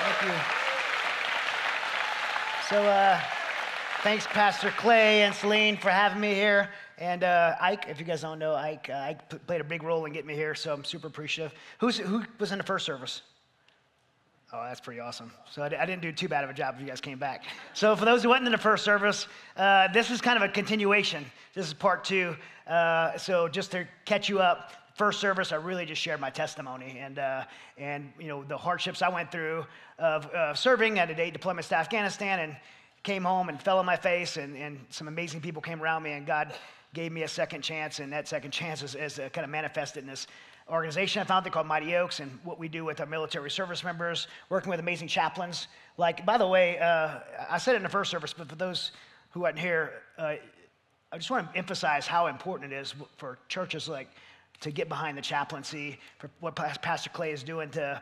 Thank you. So thanks, Pastor Clay and Celine, for having me here. And Ike, if you guys don't know, Ike played a big role in getting me here, so I'm super appreciative. Who was in the first service? Oh, that's pretty awesome. So I didn't do too bad of a job if you guys came back. So for those who went in the first service, this is kind of a continuation. This is part 2. So just to catch you up, first service, I really just shared my testimony and you know, the hardships I went through of serving at a day deployment to Afghanistan, and came home and fell on my face, and some amazing people came around me, and God gave me a second chance, and that second chance is kind of manifested in this organization I founded called Mighty Oaks, and what we do with our military service members, working with amazing chaplains. Like, by the way, I said it in the first service, but for those who weren't here, I just want to emphasize how important it is for churches like to get behind the chaplaincy, for what Pastor Clay is doing to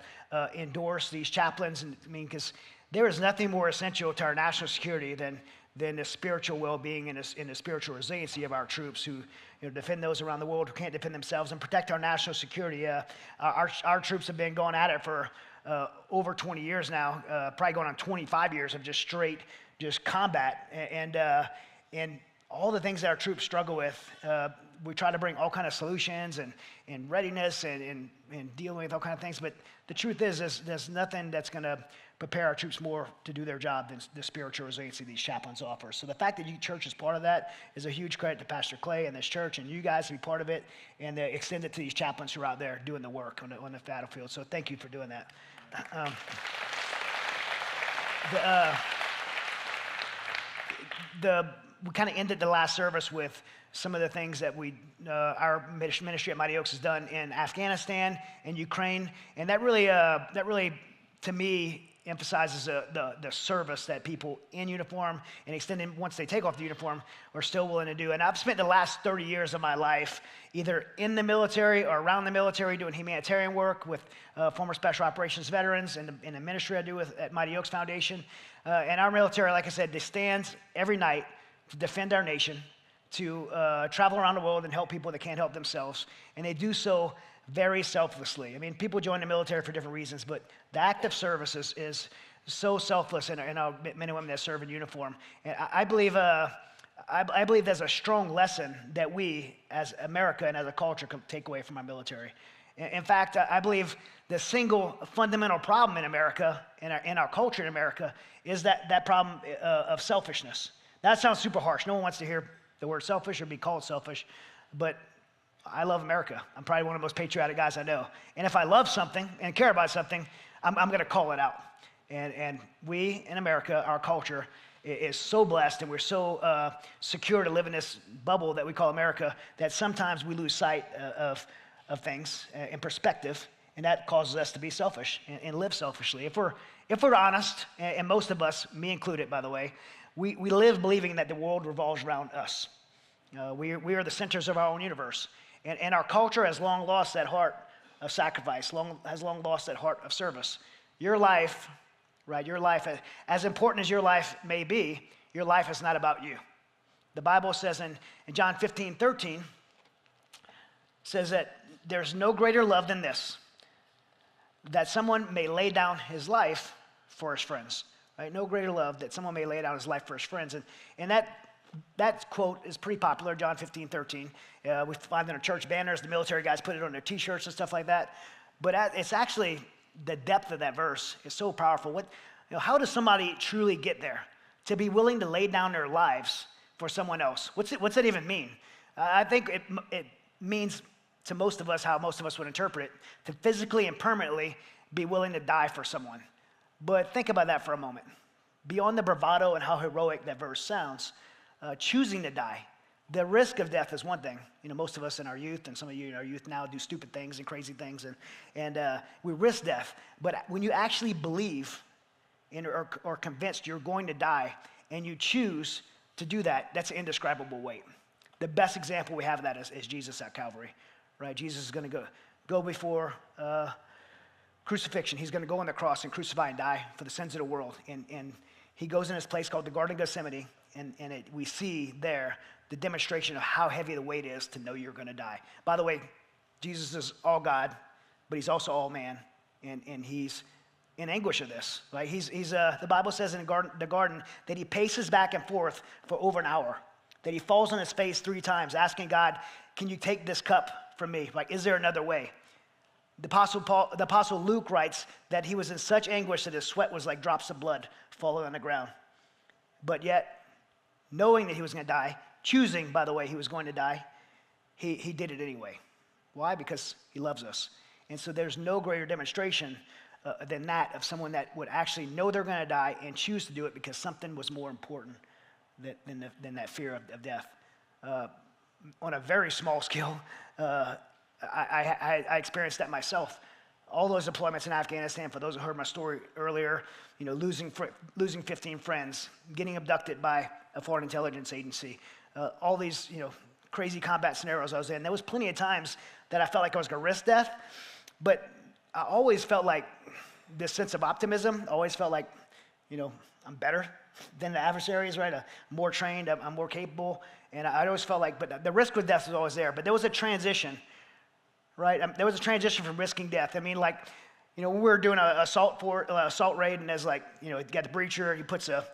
endorse these chaplains. And I mean, because there is nothing more essential to our national security than the spiritual well-being and the spiritual resiliency of our troops who defend those around the world who can't defend themselves and protect our national security. Our troops have been going at it for over 20 years now, probably going on 25 years of just straight combat. And all the things that our troops struggle with, we try to bring all kind of solutions and readiness and dealing with all kind of things. But the truth is there's nothing that's going to prepare our troops more to do their job than the spiritual resiliency these chaplains offer. So the fact that your church is part of that is a huge credit to Pastor Clay and this church and you guys to be part of it, and to extend it to these chaplains who are out there doing the work on the battlefield. So thank you for doing that. We kind of ended the last service with some of the things that our ministry at Mighty Oaks has done in Afghanistan and Ukraine, and that really, to me, emphasizes the service that people in uniform and extending once they take off the uniform are still willing to do. And I've spent the last 30 years of my life either in the military or around the military doing humanitarian work with former special operations veterans and in the ministry I do at Mighty Oaks Foundation. And our military, like I said, they stand every night to defend our nation, to travel around the world and help people that can't help themselves. And they do so very selflessly. I mean, people join the military for different reasons, but the act of service is so selfless in our men and women that serve in uniform. And I believe there's a strong lesson that we, as America and as a culture, can take away from our military. In fact, I believe the single fundamental problem in America, in our culture in America, is that problem of selfishness. That sounds super harsh. No one wants to hear the word selfish or be called selfish, but I love America. I'm probably one of the most patriotic guys I know. And if I love something and care about something, I'm going to call it out. And we in America, our culture, is so blessed, and we're so secure to live in this bubble that we call America, that sometimes we lose sight of things in perspective, and that causes us to be selfish and live selfishly. If we're honest, and most of us, me included, by the way, we live believing that the world revolves around us. We are the centers of our own universe. And our culture has long lost that heart of sacrifice, has long lost that heart of service. Your life, right, as important as your life may be, your life is not about you. The Bible says in John 15:13, says that there's no greater love than this, that someone may lay down his life for his friends. Right? No greater love that someone may lay down his life for his friends. And that quote is pretty popular, John 15:13. We find it on church banners. The military guys put it on their T-shirts and stuff like that. But it's actually, the depth of that verse is so powerful. How does somebody truly get there? To be willing to lay down their lives for someone else. What's that even mean? I think it means to most of us how most of us would interpret it, to physically and permanently be willing to die for someone. But think about that for a moment. Beyond the bravado and how heroic that verse sounds, choosing to die, the risk of death is one thing. Most of us in our youth, and some of you in our youth now, do stupid things and crazy things, and we risk death. But when you actually believe or convinced you're going to die, and you choose to do that, that's an indescribable weight. The best example we have of that is Jesus at Calvary, right? Jesus is going to go before crucifixion. He's going to go on the cross and crucify and die for the sins of the world. And he goes in this place called the Garden of Gethsemane, and we see there the demonstration of how heavy the weight is to know you're going to die. By the way, Jesus is all God, but he's also all man, and he's in anguish of this. Right? The Bible says in the garden that he paces back and forth for over an hour, that he falls on his face 3 times, asking God, can you take this cup from me? Like, is there another way? The Apostle Luke writes that he was in such anguish that his sweat was like drops of blood falling on the ground. But yet, knowing that he was going to die, choosing, by the way, he was going to die, he did it anyway. Why? Because he loves us. And so there's no greater demonstration than that of someone that would actually know they're going to die and choose to do it because something was more important than that fear of death. On a very small scale, I experienced that myself. All those deployments in Afghanistan, for those who heard my story earlier, losing 15 friends, getting abducted by a foreign intelligence agency, all these, crazy combat scenarios I was in. There was plenty of times that I felt like I was going to risk death, but I always felt like this sense of optimism. I always felt like, I'm better than the adversaries, right? I'm more trained, I'm more capable, and I always felt like, but the risk with death was always there. But there was a transition, right? There was a transition from risking death. I mean, like, when we were doing an assault raid, and there's like, you got the breacher, he puts a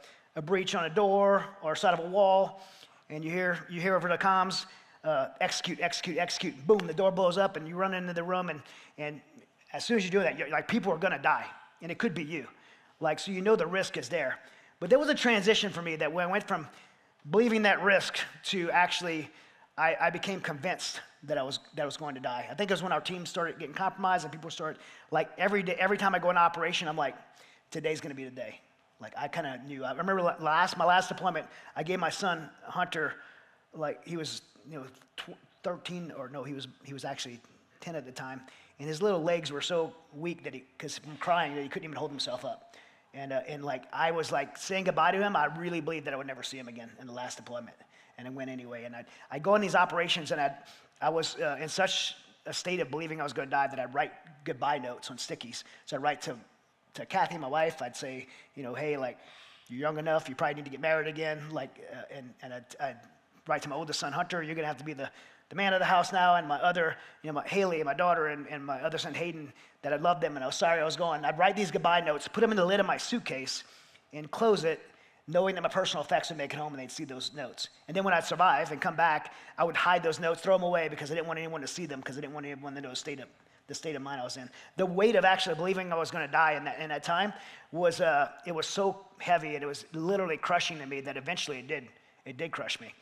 breach on a door or side of a wall, and you hear over the comms, execute, execute, execute. Boom, the door blows up, and you run into the room, and as soon as you do that, you're like, people are gonna die, and it could be you. Like, so the risk is there. But there was a transition for me that when I went from believing that risk to actually, I became convinced that I was going to die. I think it was when our team started getting compromised and people started, like, every day, every time I go into operation, I'm like, today's gonna be the day. Like, I kind of knew. I remember my last deployment, I gave my son, Hunter, like, he was, 13, or no, he was actually 10 at the time, and his little legs were so weak because from crying, that he couldn't even hold himself up. And like, I was like saying goodbye to him. I really believed that I would never see him again in the last deployment, and I went anyway. And I go in these operations, and I was in such a state of believing I was going to die that I'd write goodbye notes on stickies. So I'd write to Kathy, my wife. I'd say, hey, like, you're young enough, you probably need to get married again. Like, and I'd write to my oldest son, Hunter, you're going to have to be the man of the house now. And my other, my Haley, my daughter, and my other son, Hayden, that I loved them and I was sorry I was going. I'd write these goodbye notes, put them in the lid of my suitcase, and close it, knowing that my personal effects would make it home and they'd see those notes. And then when I'd survive and come back, I would hide those notes, throw them away, because I didn't want anyone to see them, because I didn't want anyone to know the state of mind I was in. The weight of actually believing I was going to die in that time was it was so heavy, and it was literally crushing to me that eventually it did crush me.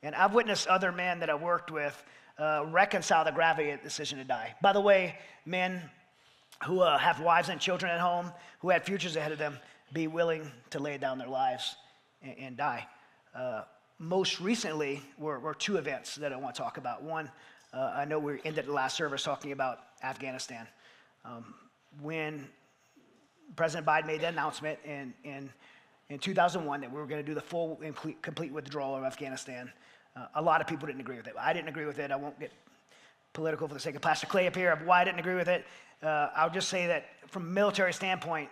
And I've witnessed other men that I've worked with reconcile the gravity of the decision to die. By the way, men who have wives and children at home, who had futures ahead of them, be willing to lay down their lives and die. Most recently were 2 events that I want to talk about. One, I know we ended the last service talking about Afghanistan. When President Biden made the announcement in 2001 that we were going to do the full and complete withdrawal of Afghanistan, a lot of people didn't agree with it. I didn't agree with it. I won't get political for the sake of Pastor Clay up here of why I didn't agree with it. I'll just say that from a military standpoint,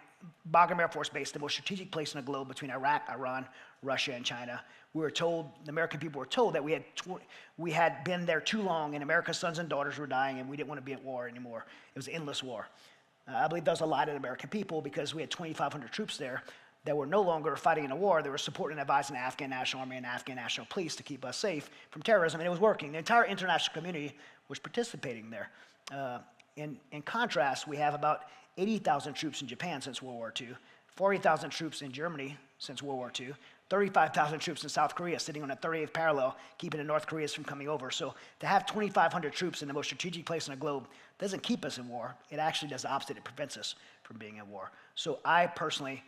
Bagram Air Force Base, the most strategic place in the globe between Iraq, Iran, Russia, and China. We were told, the American people were told that we had been there too long, and America's sons and daughters were dying, and we didn't want to be at war anymore. It was an endless war. I believe that was a lie to the American people, because we had 2,500 troops there that were no longer fighting in a war. They were supporting and advising the Afghan National Army and Afghan National Police to keep us safe from terrorism, and it was working. The entire international community was participating there. In contrast, we have about 80,000 troops in Japan since World War II, 40,000 troops in Germany since World War II, 35,000 troops in South Korea, sitting on a 38th parallel, keeping the North Koreans from coming over. So to have 2,500 troops in the most strategic place in the globe doesn't keep us in war. It actually does the opposite. It prevents us from being in war. So I personally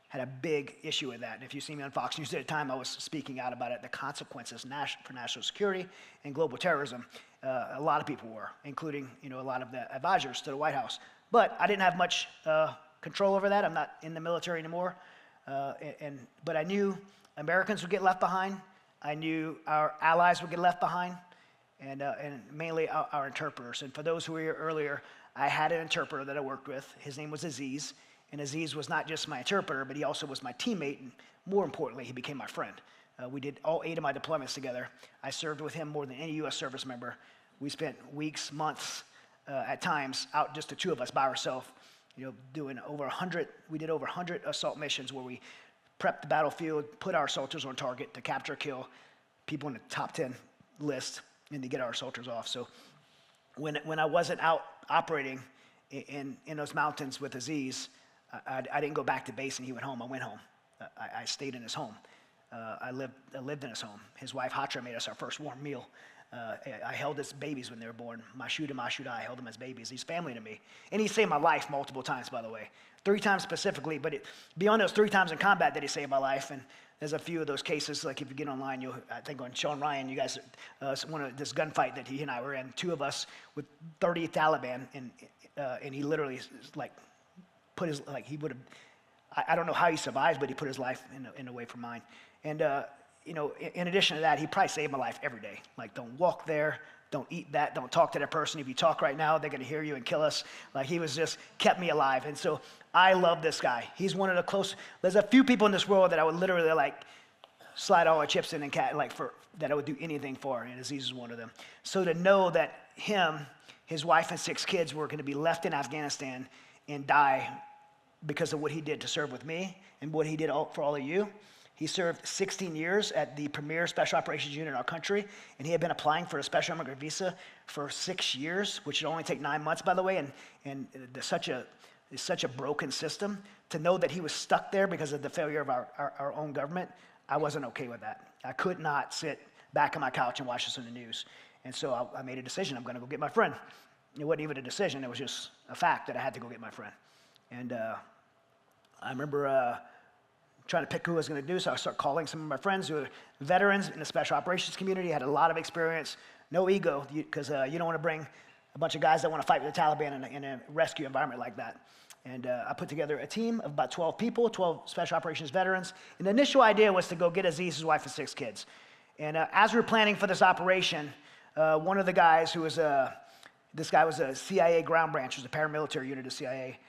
had a big issue with that. And if you see me on Fox News at the time, I was speaking out about it, the consequences for national security and global terrorism. A lot of people were, including a lot of the advisors to the White House. But I didn't have much control over that. I'm not in the military anymore. But I knew Americans would get left behind. I knew our allies would get left behind, and mainly our interpreters. And for those who were here earlier, I had an interpreter that I worked with. His name was Aziz. And Aziz was not just my interpreter, but he also was my teammate, and more importantly, he became my friend. We did all 8 of my deployments together. I served with him more than any U.S. service member. We spent weeks, months, at times, out just the 2 of us by ourselves. doing over 100, we did over 100 assault missions where we prepped the battlefield, put our soldiers on target to capture, kill people in the top 10 list, and to get our soldiers off. So when I wasn't out operating in those mountains with Aziz, I didn't go back to base and he went home. I went home. I stayed in his home. I lived in his home. His wife Hatra made us our first warm meal. I held his babies when they were born. Mashuda, I held them as babies. He's family to me. And he saved my life multiple times, by the way. 3 times specifically, but beyond those 3 times in combat that he saved my life. And there's a few of those cases, like if you get online, I think on Sean Ryan, you guys, this gunfight that he and I were in, 2 of us with 30 Taliban, and he literally put his, he would have, I don't know how he survived, but he put his life in a way for mine. And, in addition to that, he probably saved my life every day. Don't walk there, don't eat that, don't talk to that person. If you talk right now, they're going to hear you and kill us. He was just kept me alive. And so I love this guy. He's one of the close, there's a few people in this world that I would literally slide all the chips in and that I would do anything for, and Aziz is one of them. So to know that him, his wife and 6 kids were going to be left in Afghanistan and die because of what he did to serve with me and what he did for all of you. He served 16 years at the premier special operations unit in our country, and he had been applying for a special immigrant visa for 6 years, which would only take 9 months, by the way, and it's such a broken system. To know that he was stuck there because of the failure of our own government, I wasn't okay with that. I could not sit back on my couch and watch this on the news. And so I made a decision. I'm going to go get my friend. It wasn't even a decision. It was just a fact that I had to go get my friend. And I remember trying to pick who I was going to do, so I started calling some of my friends who are veterans in the special operations community, had a lot of experience, no ego, because you don't want to bring a bunch of guys that want to fight with the Taliban in a rescue environment like that. And I put together a team of about 12 people, 12 special operations veterans. And the initial idea was to go get Aziz, his wife, and 6 kids. And as we were planning for this operation, one of the guys who was this guy was a CIA ground branch, was a paramilitary unit of CIA.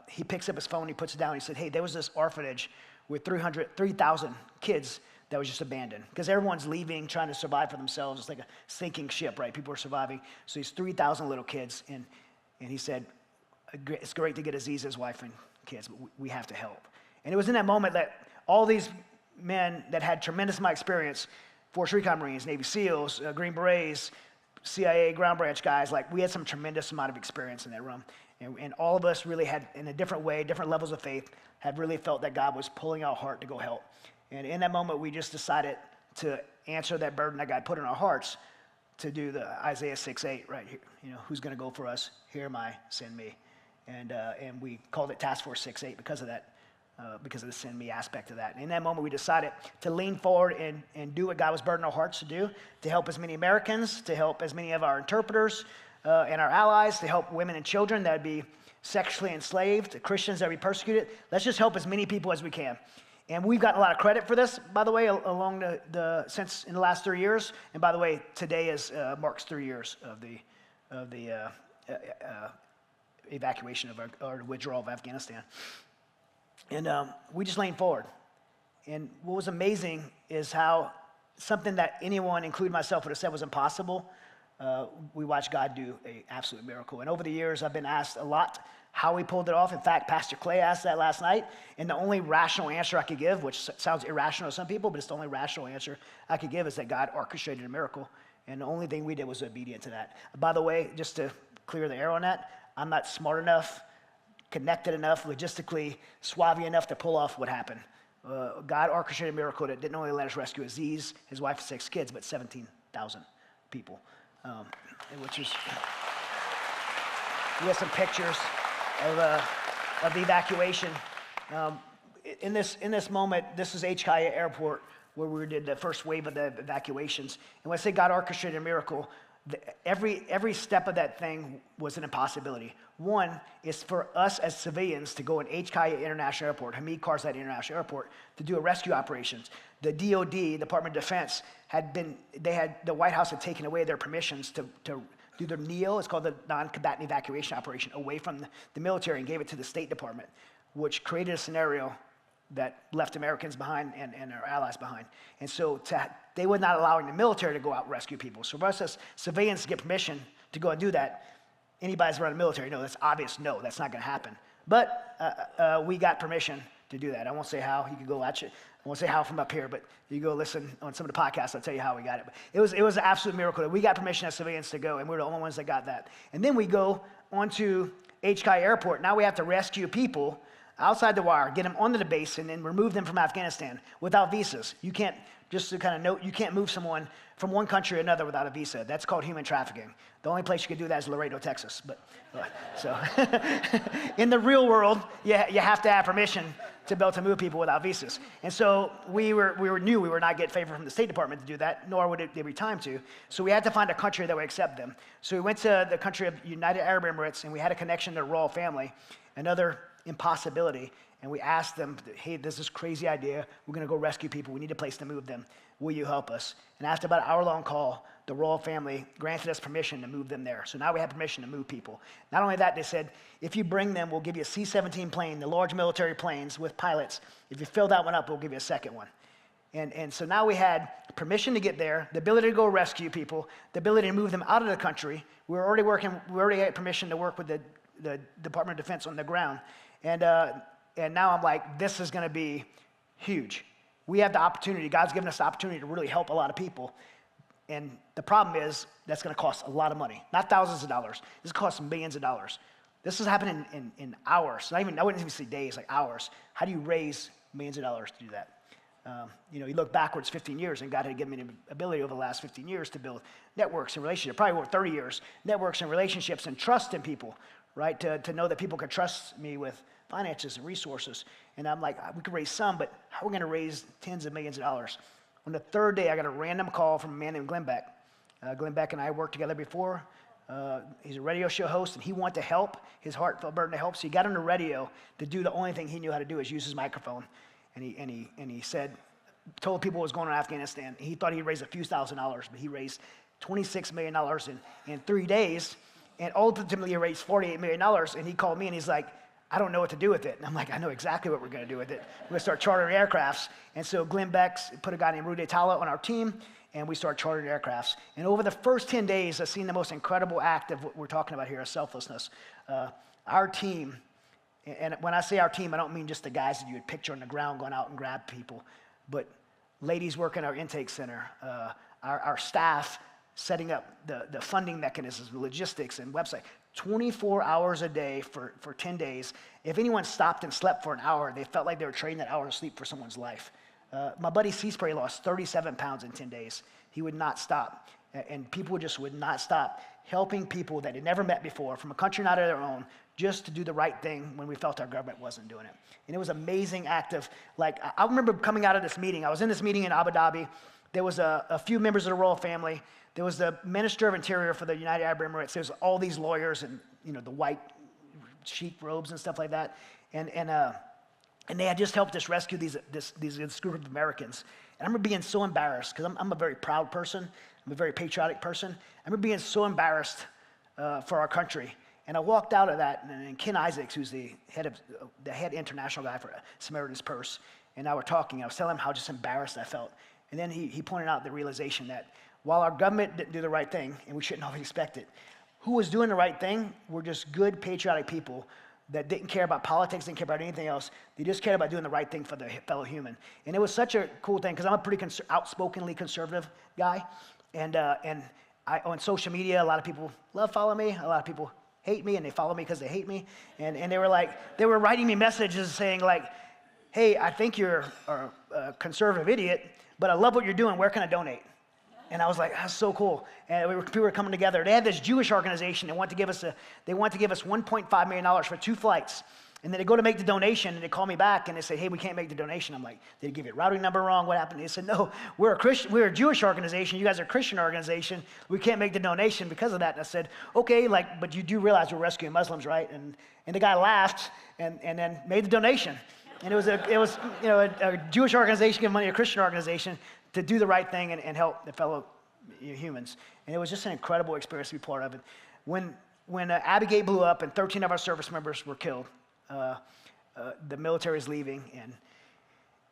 He picks up his phone, he puts it down, he said, hey, there was this orphanage with 3,000 kids that was just abandoned. Because everyone's leaving, trying to survive for themselves. It's like a sinking ship, right? People are surviving. So these 3,000 little kids, and he said, it's great to get Aziz, his wife, and kids, but we have to help. And it was in that moment that all these men that had tremendous amount of experience, Force Recon Marines, Navy SEALs, Green Berets, CIA ground branch guys, we had some tremendous amount of experience in that room. And all of us really had, in a different way, different levels of faith, had really felt that God was pulling our heart to go help. And in that moment, we just decided to answer that burden that God put in our hearts to do the Isaiah 6:8, right here. Who's going to go for us? Here am I, send me. And we called it Task Force 6:8 because of that, because of the send me aspect of that. And in that moment, we decided to lean forward and do what God was burdening our hearts to do, to help as many Americans, to help as many of our interpreters and our allies, to help women and children that would be sexually enslaved, Christians that would be persecuted. Let's just help as many people as we can. And we've gotten a lot of credit for this, by the way, along since in the last 3 years. And by the way, today marks 3 years of the evacuation of our withdrawal of Afghanistan. And we just leaned forward. And what was amazing is how something that anyone, including myself, would have said was impossible, we watched God do an absolute miracle. And over the years, I've been asked a lot how we pulled it off. In fact, Pastor Clay asked that last night, and the only rational answer I could give, which sounds irrational to some people, but it's the only rational answer I could give, is that God orchestrated a miracle. And the only thing we did was obedient to that. By the way, just to clear the air on that, I'm not smart enough, connected enough, logistically suave enough to pull off what happened. God orchestrated a miracle that didn't only let us rescue Aziz, his wife, and 6 kids, but 17,000 people. Which was, we have some pictures of the evacuation. In this moment, this is HKIA Airport, where we did the first wave of the evacuations. And when I say God orchestrated a miracle, every step of that thing was an impossibility. One is for us as civilians to go in HKIA International Airport, Hamid Karzai International Airport, to do a rescue operations. The DOD, Department of Defense, the White House had taken away their permissions to do their NEO, it's called the Non-Combatant Evacuation Operation, away from the military and gave it to the State Department, which created a scenario that left Americans behind and our allies behind. And so they were not allowing the military to go out and rescue people. So for us as civilians to get permission to go and do that, anybody's around the military, no, that's obvious, no, that's not gonna happen. But we got permission to do that. I won't say how. You can go watch it. I won't say how from up here, but you go listen on some of the podcasts. I'll tell you how we got it. But it was an absolute miracle that we got permission as civilians to go, and we're the only ones that got that. And then we go onto HKI Airport. Now we have to rescue people outside the wire, get them onto the base, and then remove them from Afghanistan without visas. You can't, just to kind of note, you can't move someone from one country to another without a visa. That's called human trafficking. The only place you can do that is Laredo, Texas. But so in the real world, you have to have permission to be able to move people without visas. And so we knew we were not getting favor from the State Department to do that, nor would there be time to. So we had to find a country that would accept them. So we went to the country of United Arab Emirates, and we had a connection to the royal family, another impossibility. And we asked them, hey, this is a crazy idea. We're going to go rescue people. We need a place to move them. Will you help us? And after about an hour-long call, the royal family granted us permission to move them there. So now we have permission to move people. Not only that, they said, if you bring them, we'll give you a C-17 plane, the large military planes with pilots. If you fill that one up, we'll give you a second one. And so now we had permission to get there, the ability to go rescue people, the ability to move them out of the country. We already had permission to work with the Department of Defense on the ground. And now I'm like, this is going to be huge. We have the opportunity, God's given us the opportunity to really help a lot of people. And the problem is, that's going to cost a lot of money. Not thousands of dollars. This costs millions of dollars. This is happening in hours. I wouldn't even say days, like hours. How do you raise millions of dollars to do that? You look backwards 15 years, and God had given me the ability over the last 15 years to build networks and relationships, probably over 30 years, networks and relationships and trust in people, right? To know that people could trust me with finances and resources. And I'm like, we could raise some, but how are we going to raise tens of millions of dollars? On the third day, I got a random call from a man named Glenn Beck. Glenn Beck and I worked together before. He's a radio show host, and he wanted to help. His heart felt burdened to help, so he got on the radio to do the only thing he knew how to do, is use his microphone. And he said, told people what was going on in Afghanistan. He thought he'd raise a few $1,000s, but he raised $26 million in 3 days, and ultimately he raised $48 million. And he called me, and he's like, I don't know what to do with it. And I'm like, I know exactly what we're going to do with it. We're going to start chartering aircrafts. And so Glenn Beck put a guy named Rudy Tala on our team, and we started chartering aircrafts. And over the first 10 days, I've seen the most incredible act of what we're talking about here, of selflessness. Our team, and when I say our team, I don't mean just the guys that you would picture on the ground going out and grab people, but ladies working our intake center, our staff setting up the funding mechanisms, the logistics and website. 24 hours a day for 10 days. If anyone stopped and slept for an hour, they felt like they were trading that hour of sleep for someone's life. My buddy Seaspray lost 37 pounds in 10 days. He would not stop. And people just would not stop helping people that had never met before from a country not of their own, just to do the right thing when we felt our government wasn't doing it. And it was an amazing act of, like, I remember coming out of this meeting. I was in this meeting in Abu Dhabi. There was a few members of the royal family. There was the Minister of Interior for the United Arab Emirates. There was all these lawyers and, the white chic robes and stuff like that. And they had just helped us rescue this group of Americans. And I remember being so embarrassed, because I'm a very proud person. I'm a very patriotic person. I remember being so embarrassed for our country. And I walked out of that, and Ken Isaacs, who's the head international guy for Samaritan's Purse, and I were talking. I was telling him how just embarrassed I felt. And then he pointed out the realization that while our government didn't do the right thing, and we shouldn't always expect it, who was doing the right thing were just good, patriotic people that didn't care about politics, didn't care about anything else. They just cared about doing the right thing for their fellow human. And it was such a cool thing, because I'm a pretty outspokenly conservative guy. And I, on social media, a lot of people love following me. A lot of people hate me, and they follow me because they hate me. And they were writing me messages saying like, hey, I think you're a conservative idiot, but I love what you're doing. Where can I donate? And I was like, that's so cool. And people were coming together. They had this Jewish organization. They want to give us $1.5 million for 2 flights. And then they go to make the donation, and they call me back, and they say, hey, we can't make the donation. I'm like, did they give you a routing number wrong? What happened? They said, no, we're a Jewish organization. You guys are a Christian organization. We can't make the donation because of that. And I said, okay, but you do realize we're rescuing Muslims, right? And the guy laughed and then made the donation. And it was a Jewish organization giving money to a Christian organization to do the right thing and help the fellow humans. And it was just an incredible experience to be part of it. When Abbey Gate blew up and 13 of our service members were killed, the military is leaving,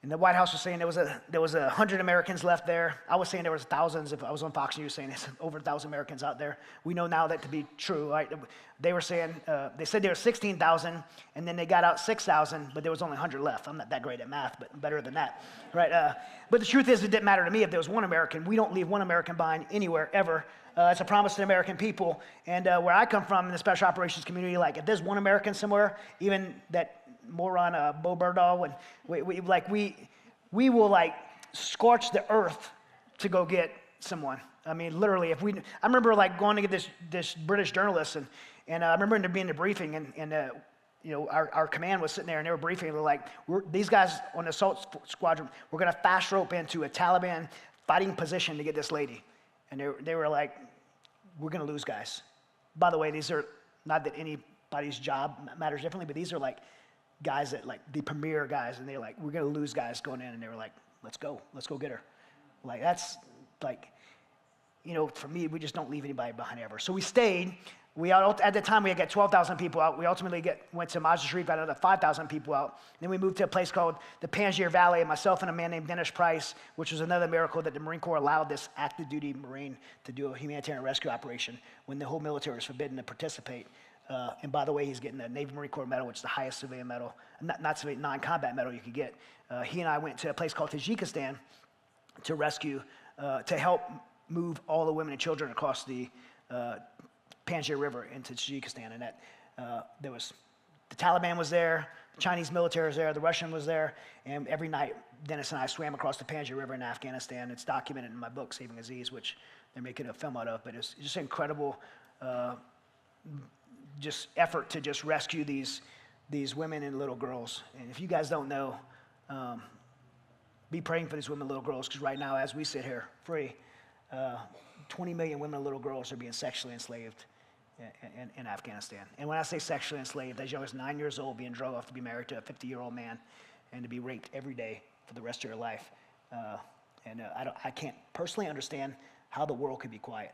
and And the White House was saying there was 100 Americans left there. I was saying there was thousands. If I was on Fox News saying there's over 1,000 Americans out there. We know now that to be true, right? They were saying, they said there were 16,000, and then they got out 6,000, but there was only 100 left. I'm not that great at math, but better than that, right? But the truth is, it didn't matter to me if there was one American. We don't leave one American behind anywhere, ever. It's a promise to the American people. And where I come from in the special operations community, like if there's one American somewhere, even that moron Bo Berdahl, we will like scorch the earth to go get someone. I mean, literally, I remember like going to get this British journalist, and I remember there being a briefing, and our command was sitting there, and they were briefing. They're like, these guys on the assault squadron, we're going to fast rope into a Taliban fighting position to get this lady. And they were like, we're going to lose guys. By the way, these are not that anybody's job matters differently, but these are like guys that like the premier guys, and they're like, we're going to lose guys going in. And they were like, let's go get her. Like, that's like, for me, we just don't leave anybody behind ever. So we stayed. At the time, we had got 12,000 people out. We ultimately went to Mazar Sharif, got another 5,000 people out. Then we moved to a place called the Panjshir Valley, and myself and a man named Dennis Price, which was another miracle that the Marine Corps allowed this active duty Marine to do a humanitarian rescue operation when the whole military was forbidden to participate. And by the way, he's getting the Navy Marine Corps medal, which is the highest civilian medal, not civilian, non-combat medal you could get. He and I went to a place called Tajikistan to rescue, to help move all the women and children across the Panjshir River into Tajikistan. And that there was the Taliban was there, the Chinese military was there, the Russian was there, and every night Dennis and I swam across the Panjshir River in Afghanistan. It's documented in my book, Saving Aziz, which they're making a film out of. But it's just incredible, just effort to just rescue these women and little girls. And if you guys don't know, be praying for these women and little girls, because right now, as we sit here free, 20 million women and little girls are being sexually enslaved in Afghanistan. And when I say sexually enslaved, as young as 9 years old, being drugged off to be married to a 50-year-old man and to be raped every day for the rest of your life. I can't personally understand how the world could be quiet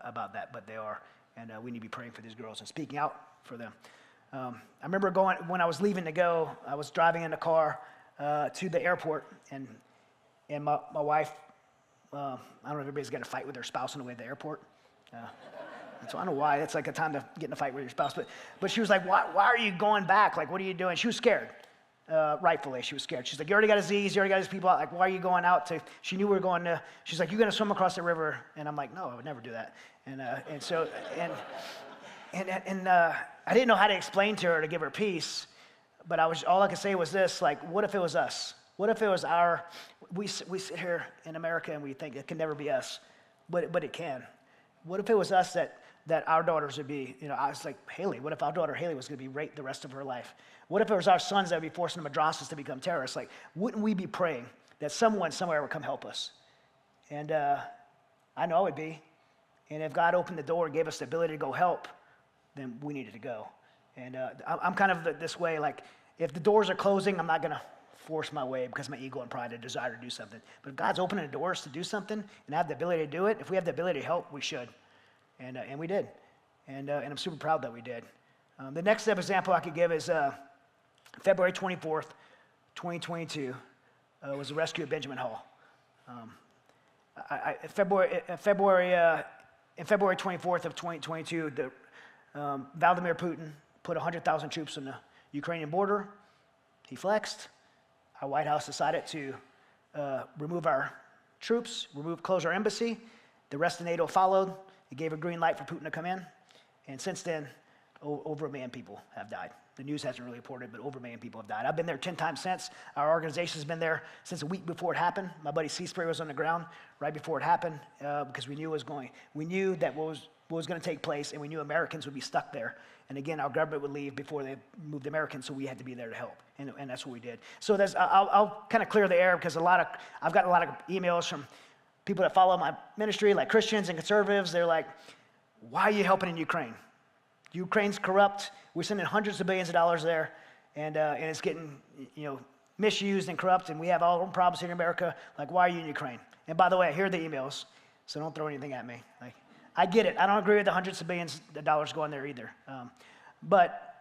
about that, but they are. And we need to be praying for these girls and speaking out for them. I remember when I was leaving to go, I was driving in the car to the airport, and my wife, I don't know if everybody's got a fight with their spouse on the way to the airport. So I don't know why. It's like a time to get in a fight with your spouse. But she was like, why are you going back? Like, what are you doing? She was scared. Rightfully, she was scared. She's like, you already got Aziz, you already got his people out. Like, why are you going out to, she knew we were going to, she's like, you going to swim across the river? And I'm like, no, I would never do that. I didn't know how to explain to her to give her peace, but all I could say was this, like, what if it was us? What if it was we sit here in America and we think it can never be us, but it can. What if it was us that our daughters would be, I was like, Haley, what if our daughter Haley was going to be raped the rest of her life? What if it was our sons that would be forcing the madrasas to become terrorists? Like, wouldn't we be praying that someone somewhere would come help us? And I know I would be. And if God opened the door and gave us the ability to go help, then we needed to go. And I'm kind of this way, like, if the doors are closing, I'm not going to force my way because of my ego and pride, a desire to do something. But if God's opening the doors to do something and have the ability to do it, if we have the ability to help, we should. And we did. And I'm super proud that we did. The next example I could give is February 24th, 2022 was the rescue of Benjamin Hall. February 24th of 2022, Vladimir Putin put 100,000 troops on the Ukrainian border. He flexed. Our White House decided to remove our troops, close our embassy. The rest of NATO followed. It gave a green light for Putin to come in. And since then, over 1 million people have died. The news hasn't really reported, but over 1 million people have died. I've been there 10 times since. Our organization's been there since a week before it happened. My buddy Seaspray was on the ground right before it happened because we knew it was going. We knew that what was going to take place, and we knew Americans would be stuck there. And again, our government would leave before they moved Americans, so we had to be there to help, and that's what we did. So I'll kind of clear the air because I've gotten a lot of emails from people that follow my ministry, like Christians and conservatives. They're like, why are you helping in Ukraine? Ukraine's corrupt. We're sending hundreds of billions of dollars there, and it's getting misused and corrupt, and we have our own problems here in America. Like, why are you in Ukraine? And by the way, I hear the emails, so don't throw anything at me. Like, I get it. I don't agree with the hundreds of billions of dollars going there either. But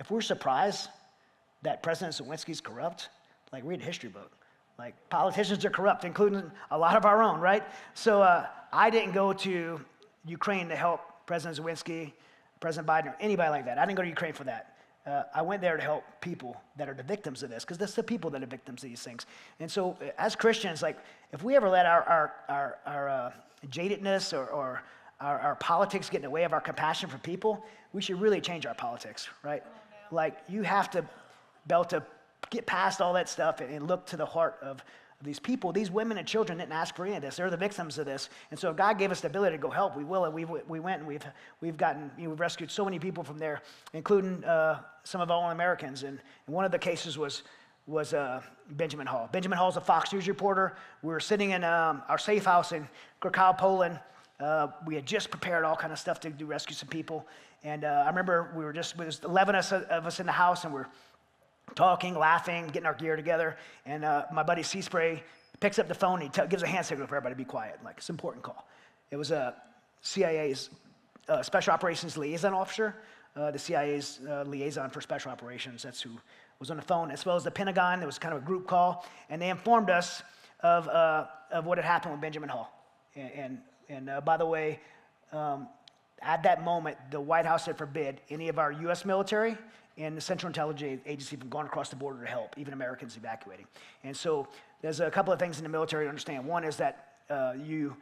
if we're surprised that President Zelensky's corrupt, Like, read a history book. Like, politicians are corrupt, including a lot of our own, right? So I didn't go to Ukraine to help President Zelensky, President Biden, or anybody like that. I didn't go to Ukraine for that. I went there to help people that are the victims of this, because that's the people that are victims of these things. And so as Christians, like, if we ever let our jadedness or our politics get in the way of our compassion for people, we should really change our politics, right? Like, you have to be able to get past all that stuff and look to the heart of these people. These women and children didn't ask for any of this. They're the victims of this. And so if God gave us the ability to go help, we will. And we went, and we've rescued so many people from there, including some of our own Americans. And one of the cases was Benjamin Hall. Benjamin Hall's a Fox News reporter. We were sitting in our safe house in Krakow, Poland. We had just prepared all kind of stuff to rescue some people. And I remember there's 11 of us in the house, and we're talking, laughing, getting our gear together. And my buddy C-Spray picks up the phone, and he gives a hand signal for everybody to be quiet. Like, it's an important call. It was CIA's Special Operations Liaison Officer, the CIA's liaison for special operations. That's who was on the phone, as well as the Pentagon. There was kind of a group call, and they informed us of what had happened with Benjamin Hall. And by the way, at that moment, the White House had forbid any of our U.S. military and the Central Intelligence Agency from going across the border to help, even Americans evacuating. And so there's a couple of things in the military to understand. One is that you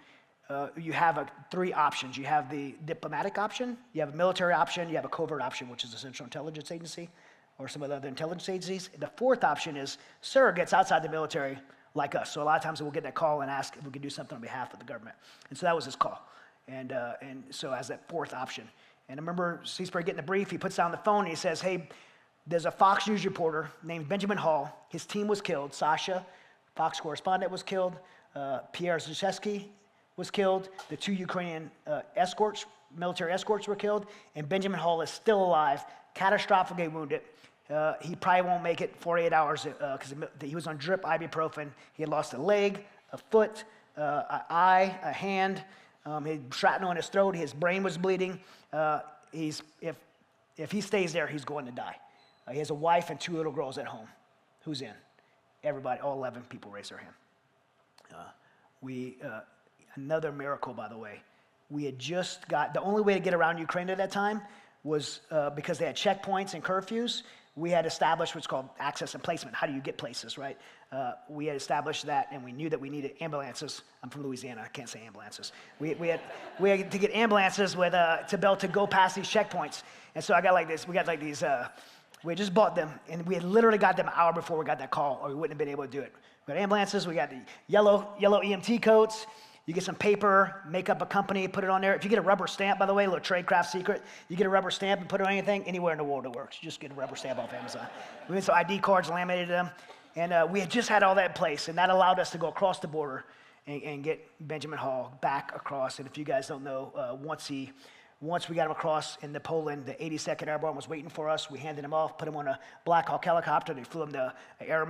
have three options. You have the diplomatic option, you have a military option, you have a covert option, which is the Central Intelligence Agency or some of the other intelligence agencies. The fourth option is surrogates outside the military like us. So a lot of times we'll get that call and ask if we could do something on behalf of the government. And so that was his call. And so as that fourth option. And I remember C-Spray getting the brief. He puts down the phone and he says, hey, there's a Fox News reporter named Benjamin Hall. His team was killed. Sasha, Fox correspondent, was killed. Pierre Zuszewski was killed. The two Ukrainian military escorts were killed. And Benjamin Hall is still alive, catastrophically wounded. He probably won't make it 48 hours because he was on drip ibuprofen. He had lost a leg, a foot, an eye, a hand. He had shrapnel in his throat. His brain was bleeding. If he stays there, he's going to die. He has a wife and 2 little girls at home. Who's in? Everybody, all 11 people raised their hand. Another miracle, by the way. We had just got, the only way to get around Ukraine at that time was because they had checkpoints and curfews. We had established what's called access and placement. How do you get places, right? We had established that, and we knew that we needed ambulances. I'm from Louisiana. I can't say ambulances. We had to get ambulances to be able to go past these checkpoints. And so I got like this. We got like these. We had just bought them, and we had literally got them an hour before we got that call, or we wouldn't have been able to do it. We got ambulances. We got the yellow EMT coats. You get some paper, make up a company, put it on there. If you get a rubber stamp, by the way, a little trade craft secret, you get a rubber stamp and put it on anything, anywhere in the world it works. You just get a rubber stamp off Amazon. We made some ID cards, laminated them, and we had just had all that in place, and that allowed us to go across the border and get Benjamin Hall back across. And if you guys don't know, once we got him across into Poland, the 82nd Airborne was waiting for us. We handed him off, put him on a Black Hawk helicopter. They flew him to Air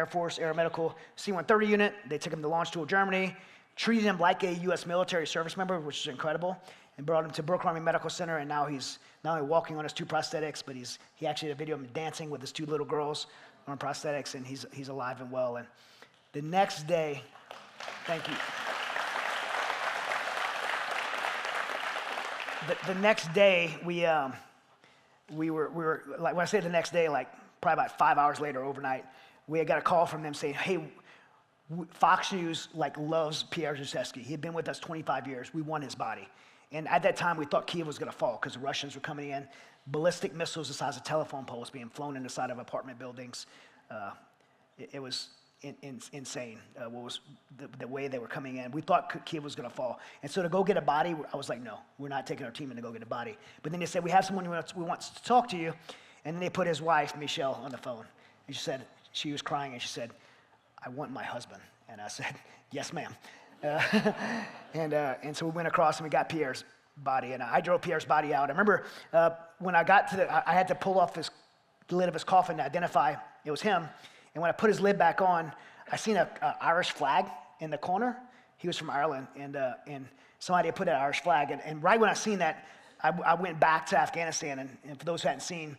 Force Aeromedical C-130 unit. They took him to launch to Germany, treated him like a U.S. military service member, which is incredible, and brought him to Brooke Army Medical Center, and now he's not only walking on his 2 prosthetics, but he actually had a video of him dancing with his 2 little girls on prosthetics, and he's alive and well. And the next day, thank you. The next day, we were like, when I say the next day, like probably about 5 hours later, overnight, we had got a call from them saying, hey, Fox News loves Pierre Zuszewski. He had been with us 25 years. We won his body. And at that time, we thought Kiev was going to fall because the Russians were coming in. Ballistic missiles the size of telephone poles being flown in the side of apartment buildings. It was insane what was the way they were coming in. We thought Kiev was going to fall. And so to go get a body, I was like, no, we're not taking our team in to go get a body. But then they said, we have someone who wants to talk to you. And then they put his wife, Michelle, on the phone. And she was crying, and she said, I want my husband. And I said, yes, ma'am. And so we went across and we got Pierre's body. And I drove Pierre's body out. I remember when I got to I had to pull off the lid of his coffin to identify it was him. And when I put his lid back on, I seen an Irish flag in the corner. He was from Ireland. And somebody had put an Irish flag. And right when I seen that, I went back to Afghanistan. And for those who hadn't seen,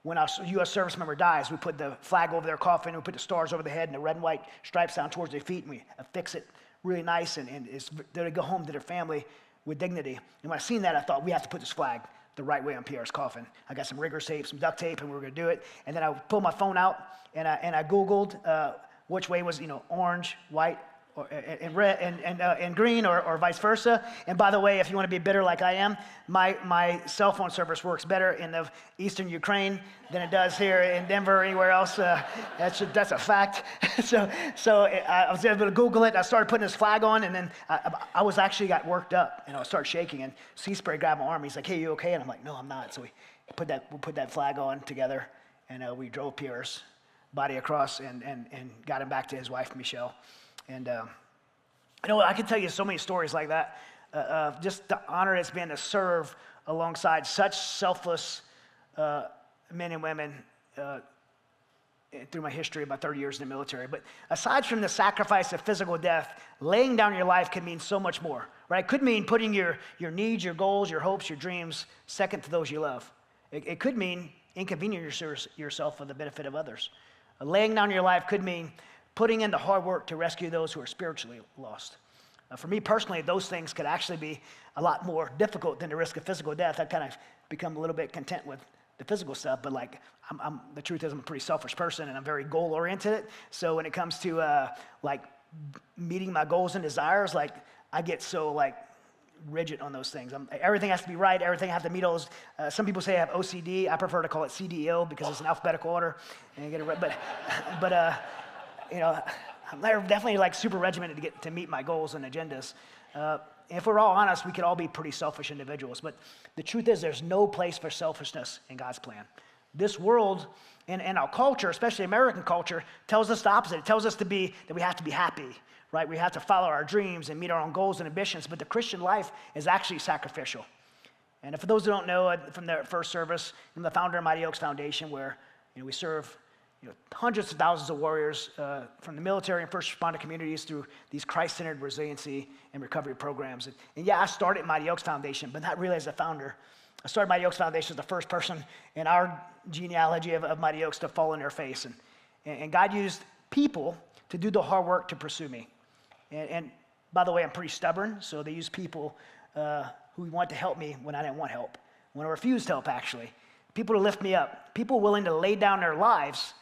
when a U.S. service member dies, we put the flag over their coffin, we put the stars over the head and the red and white stripes down towards their feet, and we affix it really nice, and they're to go home to their family with dignity. And when I seen that, I thought, we have to put this flag the right way on Pierre's coffin. I got some rigger tape, some duct tape, and we were going to do it. And then I pulled my phone out, and I Googled which way was, orange, white, and red, and green, or vice versa. And by the way, if you want to be bitter like I am, my cell phone service works better in the eastern Ukraine than it does here in Denver or anywhere else. That's a fact. so I was able to Google it. I started putting this flag on, and then I was actually got worked up, and I started shaking. And C-Spray grabbed my arm. He's like, "Hey, you okay?" And I'm like, "No, I'm not." So we put that flag on together, and we drove Pierre's body across and got him back to his wife, Michelle. And I can tell you so many stories like that. Just the honor it's been to serve alongside such selfless men and women through my history, about 30 years in the military. But aside from the sacrifice of physical death, laying down your life can mean so much more, right? It could mean putting your needs, your goals, your hopes, your dreams second to those you love. It could mean inconveniencing yourself for the benefit of others. Laying down your life could mean putting in the hard work to rescue those who are spiritually lost. For me personally, those things could actually be a lot more difficult than the risk of physical death. I've kind of become a little bit content with the physical stuff, but the truth is I'm a pretty selfish person, and I'm very goal-oriented. So when it comes to meeting my goals and desires, I get so rigid on those things. Everything has to be right. Everything has to meet all those. Some people say I have OCD. I prefer to call it CDO because it's in alphabetical order. And you get it right. But I'm definitely super regimented to meet my goals and agendas. If we're all honest, we could all be pretty selfish individuals. But the truth is, there's no place for selfishness in God's plan. This world and our culture, especially American culture, tells us the opposite. It tells us that we have to be happy, right? We have to follow our dreams and meet our own goals and ambitions. But the Christian life is actually sacrificial. And for those who don't know, from the first service, I'm the founder of Mighty Oaks Foundation, where we serve hundreds of thousands of warriors from the military and first responder communities through these Christ-centered resiliency and recovery programs. And I started Mighty Oaks Foundation, but not really as a founder. I started Mighty Oaks Foundation as the first person in our genealogy of Mighty Oaks to fall in their face. And God used people to do the hard work to pursue me. And by the way, I'm pretty stubborn, so they used people who want to help me when I didn't want help, when I refused help, actually. People to lift me up, people willing to lay down their lives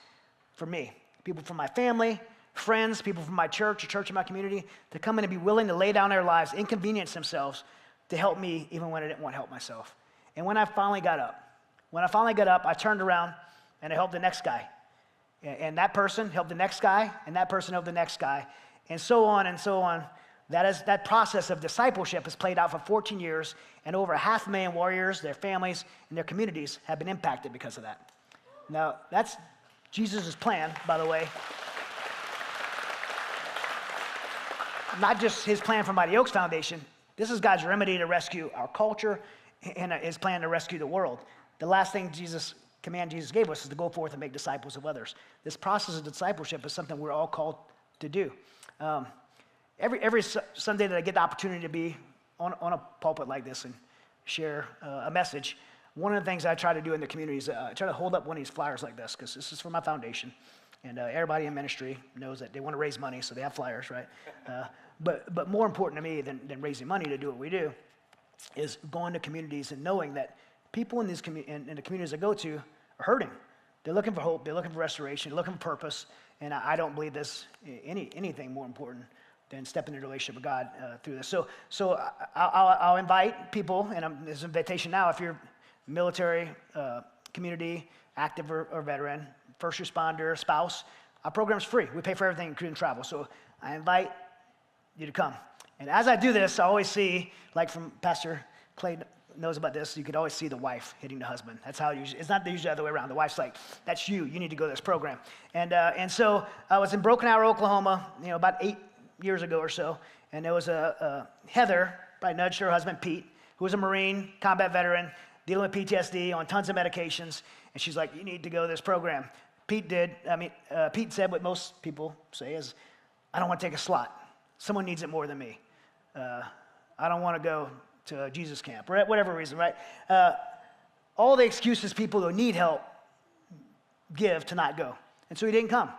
for me, people from my family, friends, people from my church, a church in my community, to come in and be willing to lay down their lives, inconvenience themselves to help me even when I didn't want to help myself. And when I finally got up, I turned around and I helped the next guy. And that person helped the next guy, and that person helped the next guy, and so on and so on. That process of discipleship has played out for 14 years, and over 500,000 warriors, their families, and their communities have been impacted because of that. Now, that's Jesus' plan, by the way. Not just his plan for Mighty Oaks Foundation. This is God's remedy to rescue our culture and his plan to rescue the world. The last command Jesus gave us is to go forth and make disciples of others. This process of discipleship is something we're all called to do. Every Sunday that I get the opportunity to be on a pulpit like this and share a message, one of the things I try to do in the community is I try to hold up one of these flyers like this, because this is for my foundation. And everybody in ministry knows that they want to raise money, so they have flyers, right? But more important to me than raising money to do what we do is going to communities and knowing that people in the communities I go to are hurting. They're looking for hope. They're looking for restoration. They're looking for purpose. And I don't believe there's anything more important than stepping into a relationship with God through this. So I'll invite people, and there's an invitation now if you're military, community, active or veteran, first responder, spouse. Our program's free. We pay for everything, including travel. So I invite you to come. And as I do this, I always see, from Pastor Clay knows about this, you could always see the wife hitting the husband. That's how it's not usually the other way around. The wife's like, that's you need to go to this program. And so I was in Broken Arrow, Oklahoma, about 8 years ago or so, and there was a Heather, probably nudged her husband, Pete, who was a Marine, combat veteran, dealing with PTSD, on tons of medications, and she's like, you need to go to this program. Pete said what most people say is, I don't want to take a slot. Someone needs it more than me. I don't want to go to a Jesus camp, or whatever reason, right? All the excuses people who need help give to not go. And so he didn't come.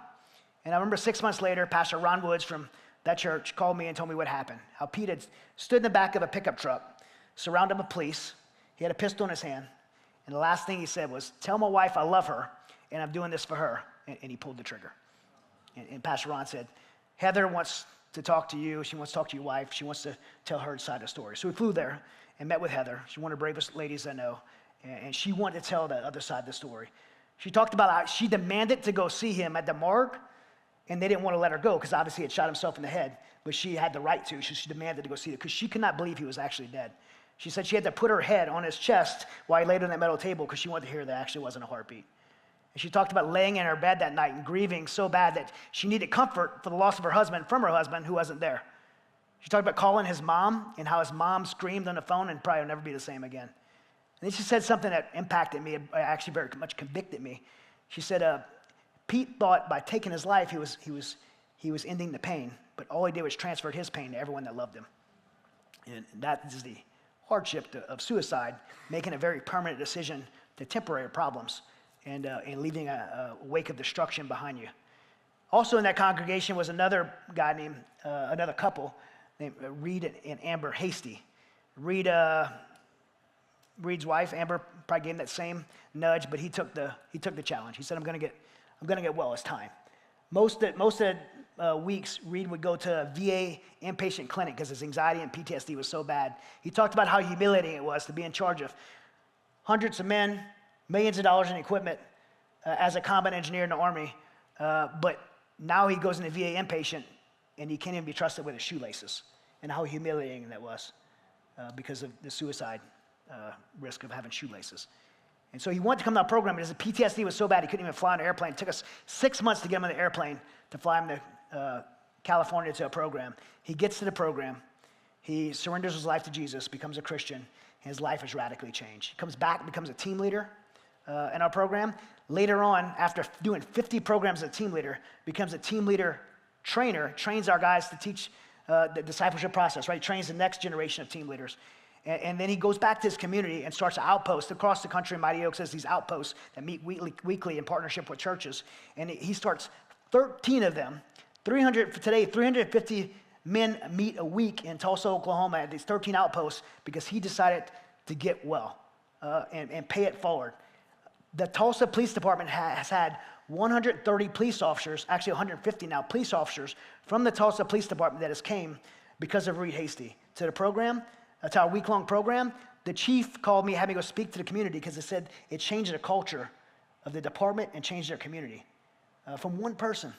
And I remember 6 months later, Pastor Ron Woods from that church called me and told me what happened. How Pete had stood in the back of a pickup truck, surrounded by police. He had a pistol in his hand. And the last thing he said was, tell my wife I love her, and I'm doing this for her. And he pulled the trigger. And Pastor Ron said, Heather wants to talk to you. She wants to talk to your wife. She wants to tell her side of the story. So we flew there and met with Heather. She's one of the bravest ladies I know. And she wanted to tell the other side of the story. She talked about how she demanded to go see him at the morgue, and they didn't want to let her go because obviously he had shot himself in the head, but she had the right to. She demanded to go see him because she could not believe he was actually dead. She said she had to put her head on his chest while he laid on that metal table because she wanted to hear there actually wasn't a heartbeat. And she talked about laying in her bed that night and grieving so bad that she needed comfort for the loss of her husband from her husband who wasn't there. She talked about calling his mom and how his mom screamed on the phone and probably will never be the same again. And then she said something that impacted me, actually very much convicted me. She said, Pete thought by taking his life he was ending the pain, but all he did was transfer his pain to everyone that loved him. And that is the hardship of suicide, making a very permanent decision to temporary problems and leaving a wake of destruction behind you. Also in that congregation was another guy named, another couple named Reed and Amber Hasty. Reed's wife, Amber, probably gave him that same nudge, but he took the challenge. He said, I'm gonna get well, it's time. Most of the weeks, Reed would go to a VA inpatient clinic because his anxiety and PTSD was so bad. He talked about how humiliating it was to be in charge of hundreds of men, millions of dollars in equipment as a combat engineer in the Army, but now he goes into VA inpatient and he can't even be trusted with his shoelaces, and how humiliating that was because of the suicide risk of having shoelaces. And so he wanted to come to our program, but his PTSD was so bad he couldn't even fly on an airplane. It took us 6 months to get him on the airplane to fly him to California to a program. He gets to the program, he surrenders his life to Jesus, becomes a Christian, and his life is radically changed. He comes back, becomes a team leader in our program. Later on, after doing 50 programs as a team leader, becomes a team leader trainer, trains our guys to teach the discipleship process, right? Trains the next generation of team leaders. And then he goes back to his community and starts an outpost across the country. Mighty Oaks has these outposts that meet weekly in partnership with churches. And he starts 13 of them. 350 men meet a week in Tulsa, Oklahoma at these 13 outposts because he decided to get well and pay it forward. The Tulsa Police Department has had 130 police officers, actually 150 now, police officers from the Tulsa Police Department that has came because of Reed Hasty to the program. To our week-long program. The chief called me, had me go speak to the community because it said it changed the culture of the department and changed their community. From one person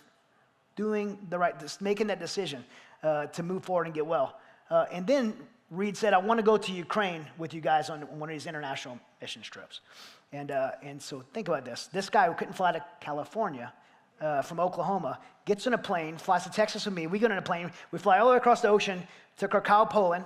doing the right, making that decision to move forward and get well. And then Reed said, I want to go to Ukraine with you guys on one of these international mission trips. And so think about this. This guy who couldn't fly to California from Oklahoma gets on a plane, flies to Texas with me. We get on a plane. We fly all the way across the ocean to Krakow, Poland.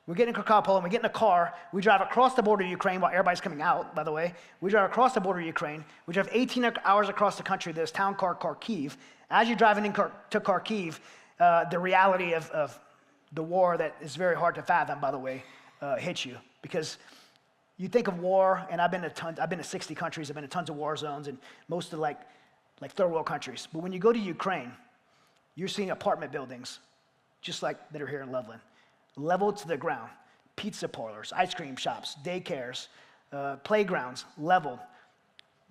We get in Krakow, Poland, we get in a car, we drive across the border of Ukraine while everybody's coming out, by the way. We drive across the border of Ukraine. We drive 18 hours across the country to this town called Kharkiv. As you're driving to Kharkiv, the reality of the war that is very hard to fathom, by the way, hits you. Because you think of war, and I've been to 60 countries, I've been to tons of war zones, and most of like third world countries. But when you go to Ukraine, you're seeing apartment buildings, just like that are here in Loveland. Leveled to the ground, pizza parlors, ice cream shops, daycares, playgrounds, leveled.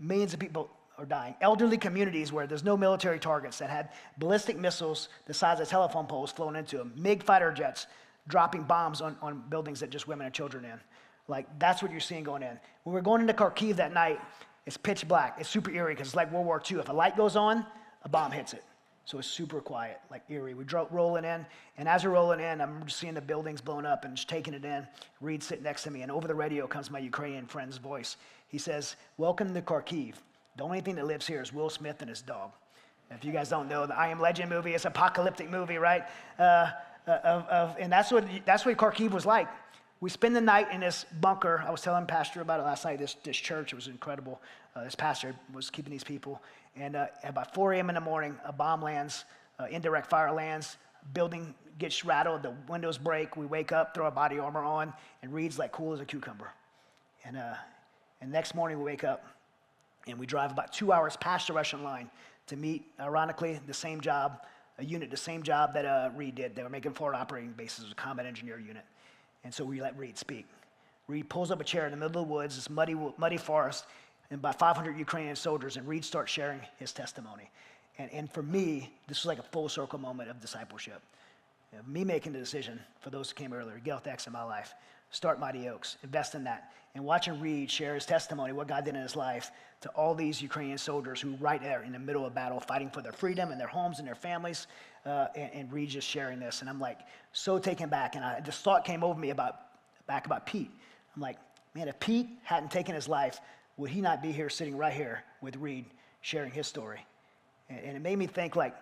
Millions of people are dying. Elderly communities where there's no military targets that had ballistic missiles the size of telephone poles flown into them. MiG fighter jets dropping bombs on buildings that just women and children in. Like, that's what you're seeing going in. When we're going into Kharkiv that night, it's pitch black. It's super eerie because it's like World War II. If a light goes on, a bomb hits it. So it's super quiet, like eerie. We're rolling in, and as we're rolling in, I'm just seeing the buildings blown up and just taking it in. Reed's sitting next to me, and over the radio comes my Ukrainian friend's voice. He says, welcome to Kharkiv. The only thing that lives here is Will Smith and his dog. If you guys don't know, the I Am Legend movie, it's an apocalyptic movie, right? And that's what Kharkiv was like. We spend the night in this bunker. I was telling Pastor about it last night, this church. It was incredible. This pastor was keeping these people. And at about 4 a.m. in the morning, a bomb lands, indirect fire lands, building gets rattled, the windows break, we wake up, throw our body armor on, and Reed's like cool as a cucumber. And next morning we wake up, And we drive about 2 hours past the Russian line to meet, ironically, the same job that Reed did. They were making forward operating bases as a combat engineer unit. And so we let Reed speak. Reed pulls up a chair in the middle of the woods, this muddy forest, and about 500 Ukrainian soldiers, and Reed starts sharing his testimony. And for me, this was like a full circle moment of discipleship. Me making the decision, for those who came earlier, get off the X in my life, start Mighty Oaks, invest in that, and watching Reed share his testimony, what God did in his life, to all these Ukrainian soldiers who right there in the middle of battle, fighting for their freedom and their homes and their families, and Reed just sharing this. And I'm like so taken back, and this thought came over me about Pete. I'm like, man, if Pete hadn't taken his life, would he not be here sitting right here with Reed sharing his story? And it made me think, like,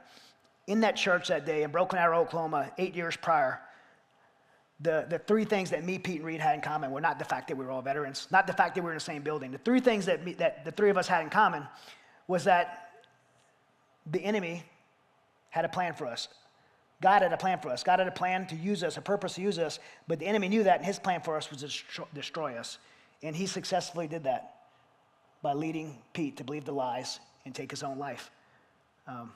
in that church that day in Broken Arrow, Oklahoma, 8 years prior, the three things that me, Pete, and Reed had in common were not the fact that we were all veterans, not the fact that we were in the same building. The three things that the three of us had in common was that the enemy had a plan for us. God had a plan for us. God had a plan to use us, a purpose to use us, but the enemy knew that, and his plan for us was to destroy us. And he successfully did that by leading Pete to believe the lies and take his own life. One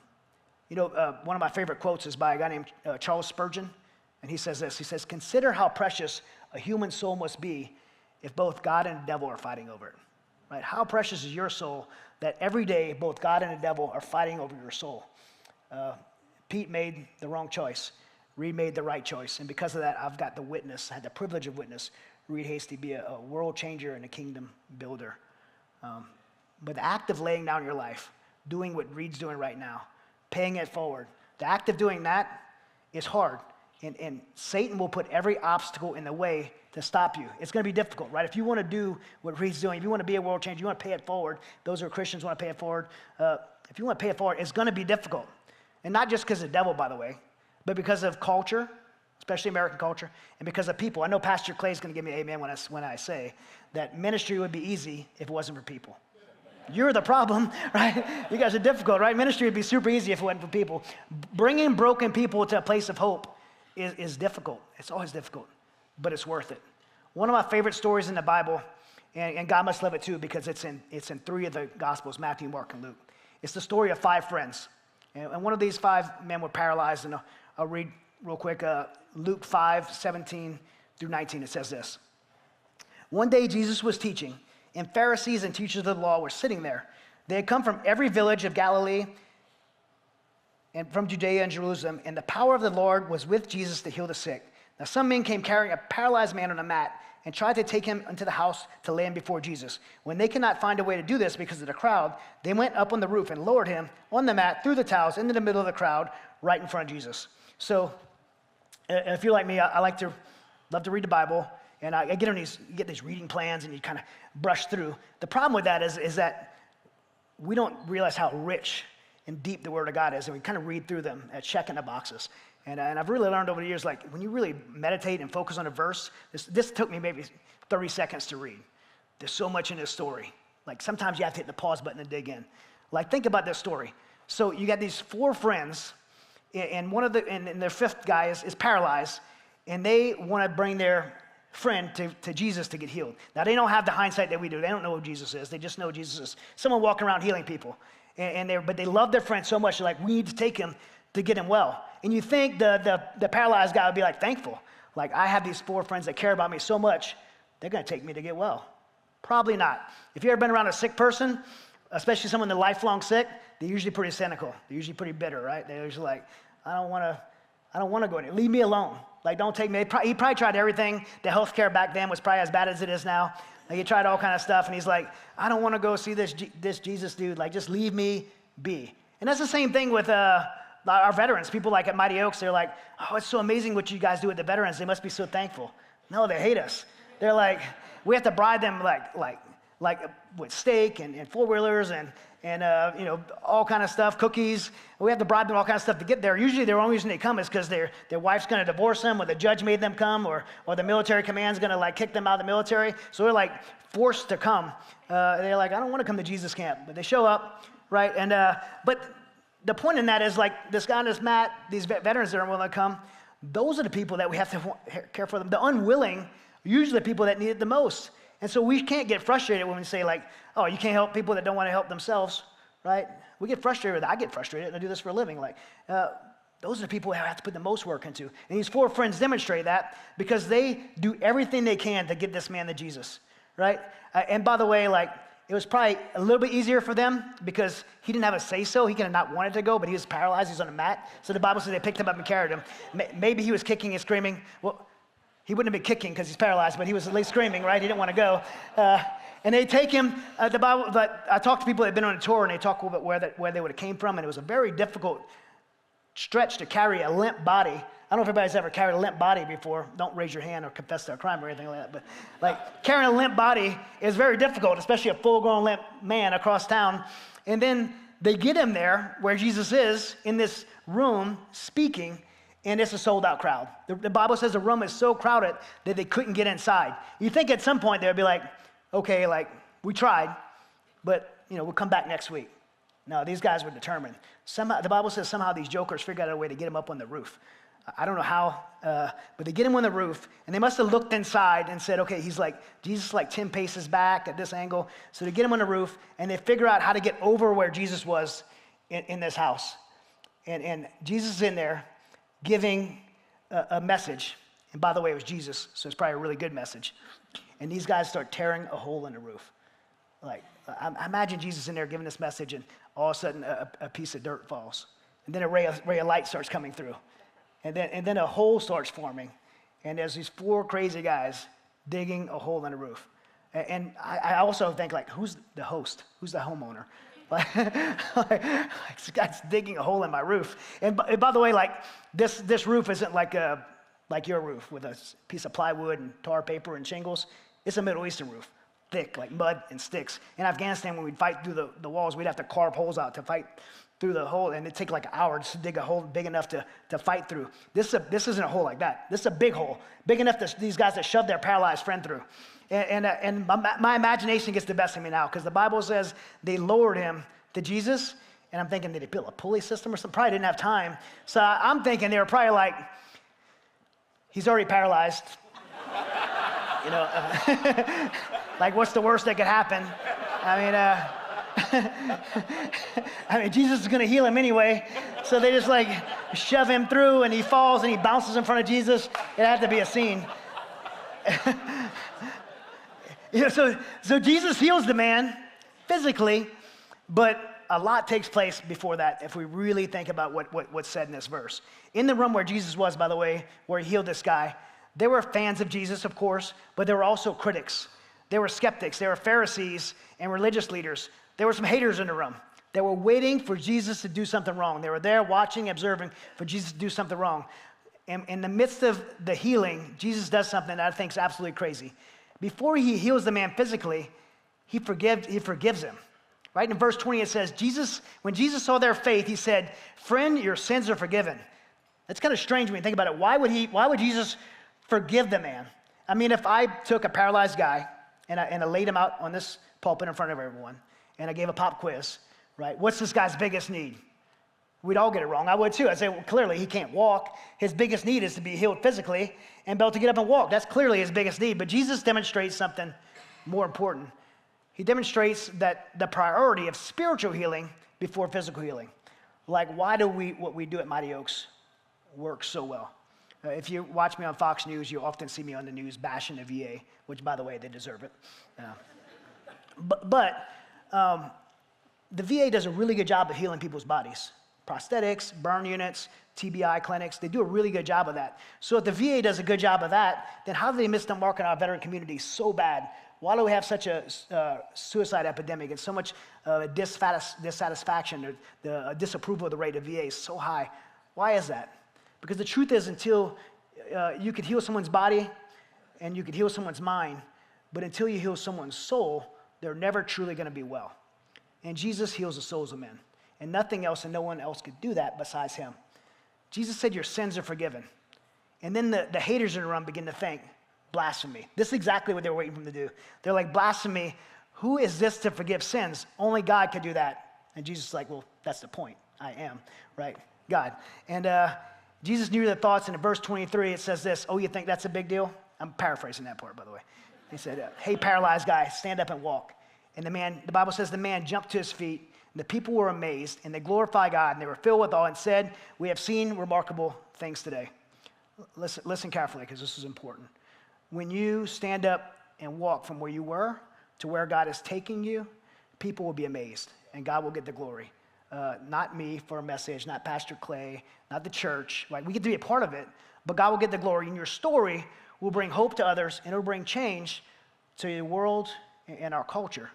of my favorite quotes is by a guy named Charles Spurgeon, and he says this. He says, "Consider how precious a human soul must be if both God and the devil are fighting over it." Right? How precious is your soul that every day both God and the devil are fighting over your soul? Pete made the wrong choice. Reed made the right choice. And because of that, I've got the witness, I had the privilege of witness Reed Hasty be a world changer and a kingdom builder. But the act of laying down your life, doing what Reed's doing right now, paying it forward, the act of doing that is hard. And Satan will put every obstacle in the way to stop you. It's going to be difficult, right? If you want to do what Reed's doing, if you want to be a world changer, you want to pay it forward, those who are Christians want to pay it forward. If you want to pay it forward, it's going to be difficult. And not just because of the devil, by the way, but because of culture, especially American culture, and because of people. I know Pastor Clay's going to give me amen when I say that ministry would be easy if it wasn't for people. You're the problem, right? You guys are difficult, right? Ministry would be super easy if it wasn't for people. Bringing broken people to a place of hope is difficult. It's always difficult, but it's worth it. One of my favorite stories in the Bible, and God must love it too, because it's in three of the Gospels, Matthew, Mark, and Luke. It's the story of 5 friends. And one of these 5 men were paralyzed, and I'll read real quick, Luke 5:17 through 19. It says this. "One day Jesus was teaching, and Pharisees and teachers of the law were sitting there. They had come from every village of Galilee and from Judea and Jerusalem, and the power of the Lord was with Jesus to heal the sick. Now some men came carrying a paralyzed man on a mat and tried to take him into the house to lay him before Jesus. When they could not find a way to do this because of the crowd, they went up on the roof and lowered him on the mat through the towels into the middle of the crowd right in front of Jesus." So if you're like me, I love to read the Bible, and I get these reading plans, and you kind of brush through. The problem with that is that we don't realize how rich and deep the Word of God is, and we kind of read through them at checking the boxes. And I've really learned over the years, like, when you really meditate and focus on a verse, this took me maybe 30 seconds to read. There's so much in this story. Like, sometimes you have to hit the pause button and dig in. Like, think about this story. So you got these 4 friends, and and their 5th guy is paralyzed, and they want to bring their friend to Jesus to get healed. Now, they don't have the hindsight that we do. They don't know who Jesus is. They just know Jesus is someone walking around healing people. But they love their friend so much, they're like, we need to take him to get him well. And you think the paralyzed guy would be like thankful. Like, I have these 4 friends that care about me so much, they're going to take me to get well. Probably not. If you've ever been around a sick person, especially someone that's lifelong sick, they're usually pretty cynical. They're usually pretty bitter, right? They're usually like, I don't want to go in here. Leave me alone. Like, don't take me. He probably tried everything. The healthcare back then was probably as bad as it is now. Like, he tried all kind of stuff, and he's like, I don't want to go see this Jesus dude. Like, just leave me be. And that's the same thing with our veterans. People like at Mighty Oaks, they're like, oh, it's so amazing what you guys do with the veterans. They must be so thankful. No, they hate us. They're like, we have to bribe them like with steak and 4-wheelers and all kind of stuff, cookies. We have to bribe them all kind of stuff to get there. Usually the only reason they come is because their wife's going to divorce them, or the judge made them come, or the military command's going to like kick them out of the military. So they're like forced to come. They're like, I don't want to come to Jesus camp, but they show up, right? And but the point in that is, like, this guy on this mat, these veterans that aren't willing to come, those are the people that we have to care for them. The unwilling, usually the people that need it the most. And so we can't get frustrated when we say like, oh, you can't help people that don't want to help themselves, right? We get frustrated with that. I get frustrated, and I do this for a living. Like, those are the people who have to put the most work into. And these 4 friends demonstrate that because they do everything they can to get this man to Jesus, right? And by the way, like, it was probably a little bit easier for them because he didn't have a say-so. He could have not wanted to go, but he was paralyzed. He was on a mat. So the Bible says they picked him up and carried him. Maybe he was kicking and screaming. Well, he wouldn't have been kicking because he's paralyzed, but he was at least screaming, right? He didn't want to go. And they take him, the Bible, but I talked to people that had been on a tour, and they talked a little bit where they would have came from, and it was a very difficult stretch to carry a limp body. I don't know if anybody's ever carried a limp body before. Don't raise your hand or confess to a crime or anything like that. But like carrying a limp body is very difficult, especially a full-grown limp man across town. And then they get him there where Jesus is in this room speaking, and it's a sold-out crowd. The Bible says the room is so crowded that they couldn't get inside. You think at some point they would be like, okay, like we tried, but we'll come back next week. No, these guys were determined. Somehow, the Bible says somehow these jokers figured out a way to get him up on the roof. I don't know how, but they get him on the roof, and they must have looked inside and said, okay, Jesus is like 10 paces back at this angle. So they get him on the roof, and they figure out how to get over where Jesus was in this house. And Jesus is in there giving a message. And by the way, it was Jesus, so it's probably a really good message. And these guys start tearing a hole in the roof. Like, I imagine Jesus in there giving this message, and all of a sudden a piece of dirt falls. And then a ray of light starts coming through. And then a hole starts forming. And there's these 4 crazy guys digging a hole in the roof. And I also think, like, who's the host? Who's the homeowner? Like this guy's digging a hole in my roof. And by the way, like, this roof isn't like your roof with a piece of plywood and tar paper and shingles. It's a Middle Eastern roof. Thick, like mud and sticks. In Afghanistan, when we'd fight through the walls, we'd have to carve holes out to fight through the hole, and it'd take like an hour just to dig a hole big enough to fight through. This isn't a hole like that. This is a big hole, big enough that these guys that shoved their paralyzed friend through. And my imagination gets the best of me now, because the Bible says they lowered him to Jesus, and I'm thinking, did they build a pulley system or something? Probably didn't have time. So I'm thinking they were probably like, he's already paralyzed. Like, what's the worst that could happen? I mean, Jesus is going to heal him anyway. So they just like shove him through, and he falls and he bounces in front of Jesus. It had to be a scene. So Jesus heals the man physically, but a lot takes place before that if we really think about what's said in this verse. In the room where Jesus was, by the way, where he healed this guy, there were fans of Jesus, of course, but there were also critics. There were skeptics. There were Pharisees and religious leaders. There were some haters in the room. They were waiting for Jesus to do something wrong. They were there watching, observing for Jesus to do something wrong. And in the midst of the healing, Jesus does something that I think is absolutely crazy. Before he heals the man physically, he forgives him. Right? In verse 20 it says, when Jesus saw their faith, he said, "Friend, your sins are forgiven." That's kind of strange when you think about it. Why would Jesus forgive the man? I mean, if I took a paralyzed guy and I laid him out on this pulpit in front of everyone, and I gave a pop quiz, right? What's this guy's biggest need? We'd all get it wrong. I would too. I'd say, well, clearly he can't walk. His biggest need is to be healed physically and be able to get up and walk. That's clearly his biggest need. But Jesus demonstrates something more important. He demonstrates that the priority of spiritual healing before physical healing. Like, why do what we do at Mighty Oaks work so well? If you watch me on Fox News, you often see me on the news bashing the VA, which, by the way, they deserve it. But the VA does a really good job of healing people's bodies. Prosthetics, burn units, TBI clinics, they do a really good job of that. So if the VA does a good job of that, then how do they miss the mark in our veteran community so bad? Why do we have such a suicide epidemic and so much dissatisfaction, the disapproval of the rate of VA is so high? Why is that? Because the truth is, until you could heal someone's body and you could heal someone's mind, but until you heal someone's soul, they're never truly going to be well. And Jesus heals the souls of men. And nothing else and no one else could do that besides him. Jesus said, your sins are forgiven. And then the haters in the room begin to think, blasphemy. This is exactly what they were waiting for him to do. They're like, blasphemy, who is this to forgive sins? Only God could do that. And Jesus is like, well, that's the point. I am, right? God. And Jesus knew their thoughts, and in verse 23, it says this, oh, you think that's a big deal? I'm paraphrasing that part, by the way. He said, hey, paralyzed guy, stand up and walk. And the Bible says the man jumped to his feet, and the people were amazed, and they glorified God, and they were filled with awe and said, we have seen remarkable things today. Listen carefully, because this is important. When you stand up and walk from where you were to where God is taking you, people will be amazed, and God will get the glory. Not me for a message, not Pastor Clay, not the church. Right? We get to be a part of it, but God will get the glory, and your story will bring hope to others, and it will bring change to the world and our culture.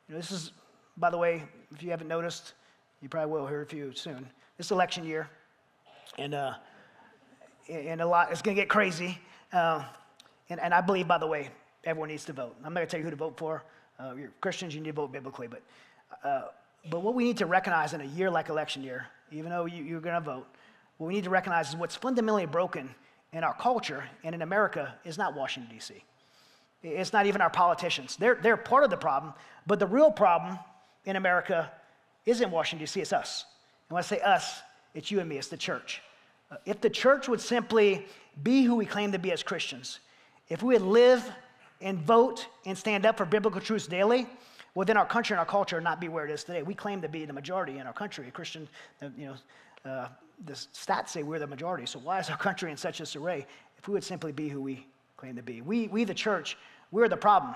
This is, by the way, if you haven't noticed, you probably will hear a few soon. This election year, and a lot, it's going to get crazy. And I believe, by the way, everyone needs to vote. I'm not going to tell you who to vote for. You're Christians, you need to vote biblically. But what we need to recognize in a year like election year, even though you're going to vote, what we need to recognize is what's fundamentally broken in our culture and in America is not Washington, D.C. It's not even our politicians. They're part of the problem, but the real problem in America isn't Washington, D.C., it's us. And when I say us, it's you and me, it's the church. If the church would simply be who we claim to be as Christians, if we would live and vote and stand up for biblical truths daily, well, then our country and our culture would not be where it is today. We claim to be the majority in our country. A Christian, the stats say we're the majority. So why is our country in such disarray if we would simply be who we claim to be? We the church, we're the problem.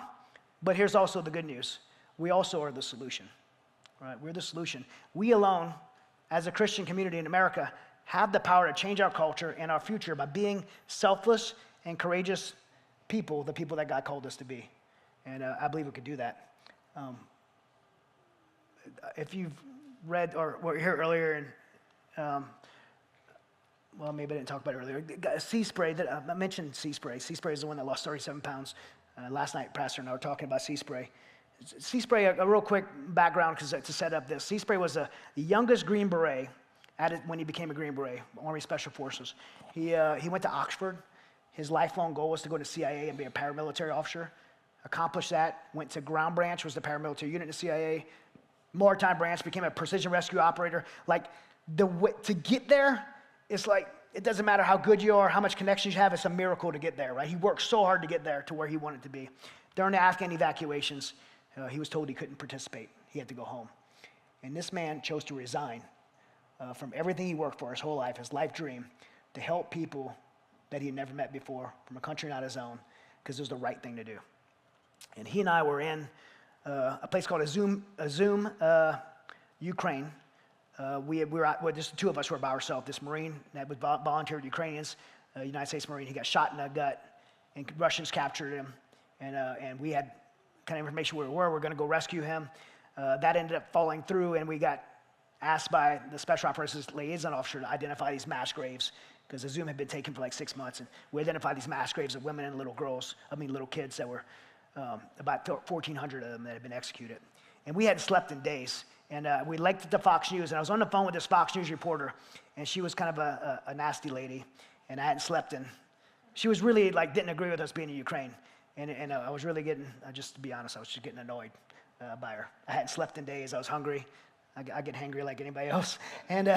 But here's also the good news. We also are the solution. Right? We're the solution. We alone, as a Christian community in America, have the power to change our culture and our future by being selfless and courageous people, the people that God called us to be. And I believe we could do that. If you've read or were here earlier, and well, maybe I didn't talk about it earlier. Sea spray, I mentioned sea spray. Sea spray is the one that lost 37 pounds. Last night, Pastor and I were talking about sea spray. Sea spray, a real quick background to set up this. Sea spray was the youngest Green Beret when he became a Green Beret, Army Special Forces. He went to Oxford. His lifelong goal was to go to CIA and be a paramilitary officer. Accomplished that, went to Ground Branch, was the paramilitary unit in the CIA. Maritime Branch, became a precision rescue operator. Like, to get there, it's like, it doesn't matter how good you are, how much connections you have, it's a miracle to get there, right? He worked so hard to get there to where he wanted to be. During the Afghan evacuations, he was told he couldn't participate. He had to go home. And this man chose to resign from everything he worked for his whole life, his life dream, to help people that he had never met before from a country not his own, because it was the right thing to do. And he and I were in a place called Izum, Ukraine. We were just the two of us were by ourselves. This Marine that was volunteered Ukrainians, United States Marine, he got shot in the gut, and Russians captured him. And we had kind of information where we were. We're going to go rescue him. That ended up falling through, and we got asked by the Special Operations Liaison Officer to identify these mass graves, because the Zoom had been taken for like 6 months, and we identified these mass graves of women and little kids that were about 1,400 of them that had been executed. And we hadn't slept in days. And we liked the Fox News, and I was on the phone with this Fox News reporter, and she was kind of a nasty lady, and I hadn't slept in. She was really didn't agree with us being in Ukraine, and I was really getting, just to be honest, I was just getting annoyed by her. I hadn't slept in days. I was hungry. I get hangry like anybody else. And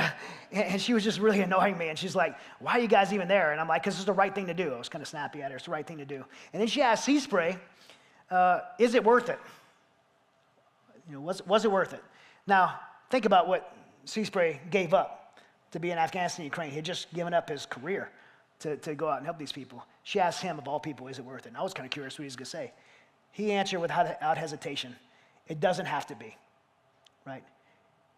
she was just really annoying me. And she's like, why are you guys even there? And I'm like, because it's the right thing to do. I was kind of snappy at her. It's the right thing to do. And then she asked sea spray, is it worth it? Was it worth it? Now, think about what sea spray gave up to be in Afghanistan and Ukraine. He had just given up his career to go out and help these people. She asked him, of all people, is it worth it? And I was kind of curious what he was going to say. He answered without hesitation, it doesn't have to be, right?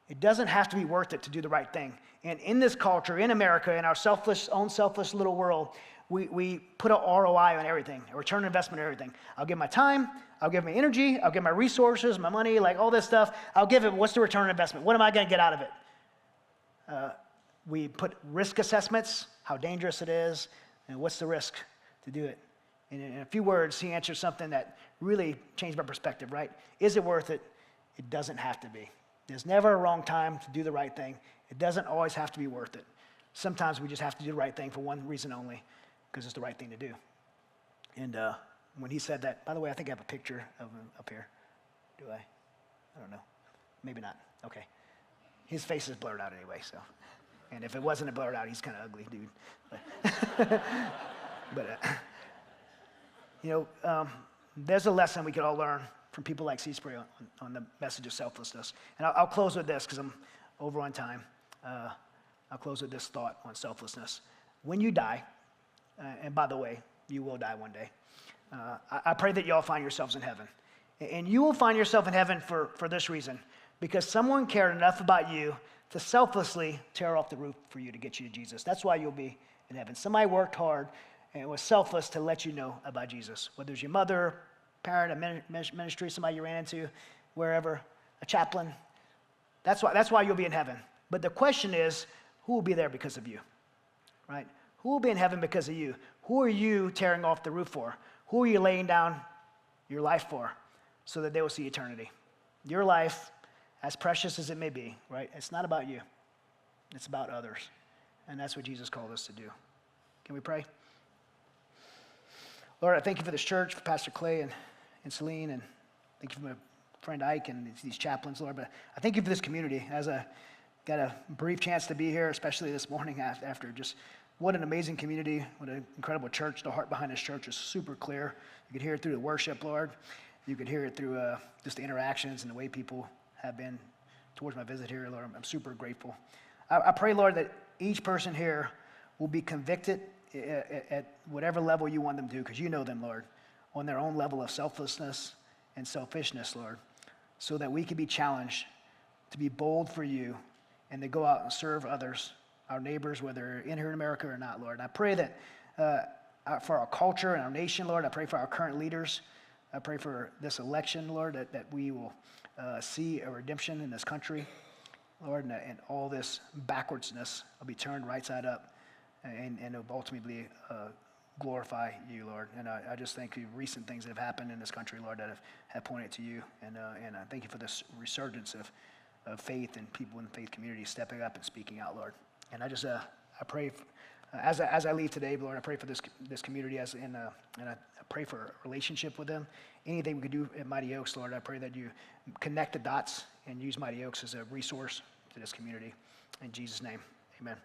It doesn't have to be worth it to do the right thing. And in this culture, in America, in our selfish little world, we put an ROI on everything, a return on investment on everything. I'll give my time, I'll give my energy, I'll give my resources, my money, all this stuff. I'll give it, what's the return on investment? What am I going to get out of it? We put risk assessments, how dangerous it is, and what's the risk to do it. And in a few words, he answered something that really changed my perspective, right? Is it worth it? It doesn't have to be. There's never a wrong time to do the right thing. It doesn't always have to be worth it. Sometimes we just have to do the right thing for one reason only, because it's the right thing to do. And when he said that, by the way, I think I have a picture of him up here. Do I? I don't know. Maybe not. Okay. His face is blurred out anyway, so. And if it wasn't blurred out, he's kind of ugly, dude. But there's a lesson we could all learn from people like Seaspray on the message of selflessness. And I'll close with this because I'm over on time. I'll close with this thought on selflessness. When you die, and by the way, you will die one day, I pray that you all find yourselves in heaven. And you will find yourself in heaven for this reason, because someone cared enough about you to selflessly tear off the roof for you to get you to Jesus. That's why you'll be in heaven. Somebody worked hard and was selfless to let you know about Jesus, whether it's your mother, parent, a ministry, somebody you ran into, wherever, a chaplain. That's why you'll be in heaven. But the question is, who will be there because of you, right? Who will be in heaven because of you? Who are you tearing off the roof for? Who are you laying down your life for so that they will see eternity? Your life, as precious as it may be, right? It's not about you. It's about others. And that's what Jesus called us to do. Can we pray? Lord, I thank you for this church, for Pastor Clay and Celine, and thank you for my friend Ike and these chaplains, Lord. But I thank you for this community. As I got a brief chance to be here, especially this morning after just what an amazing community, what an incredible church. The heart behind this church is super clear. You could hear it through the worship, Lord. You could hear it through just the interactions and the way people have been towards my visit here, Lord. I'm super grateful. I pray, Lord, that each person here will be convicted at whatever level you want them to, because you know them, Lord, on their own level of selflessness and selfishness, Lord, so that we can be challenged to be bold for you and to go out and serve others, our neighbors, whether in here in America or not, Lord. And I pray that for our culture and our nation, Lord, I pray for our current leaders. I pray for this election, Lord, that we will see a redemption in this country, Lord, and all this backwardsness will be turned right side up and it will ultimately glorify you, Lord. And I just thank you for recent things that have happened in this country, Lord, that have pointed to you. And I thank you for this resurgence of faith and people in the faith community stepping up and speaking out, Lord. And I just, I pray, as I leave today, Lord, I pray for this community, and I pray for a relationship with them. Anything we could do at Mighty Oaks, Lord, I pray that you connect the dots and use Mighty Oaks as a resource to this community. In Jesus' name, amen.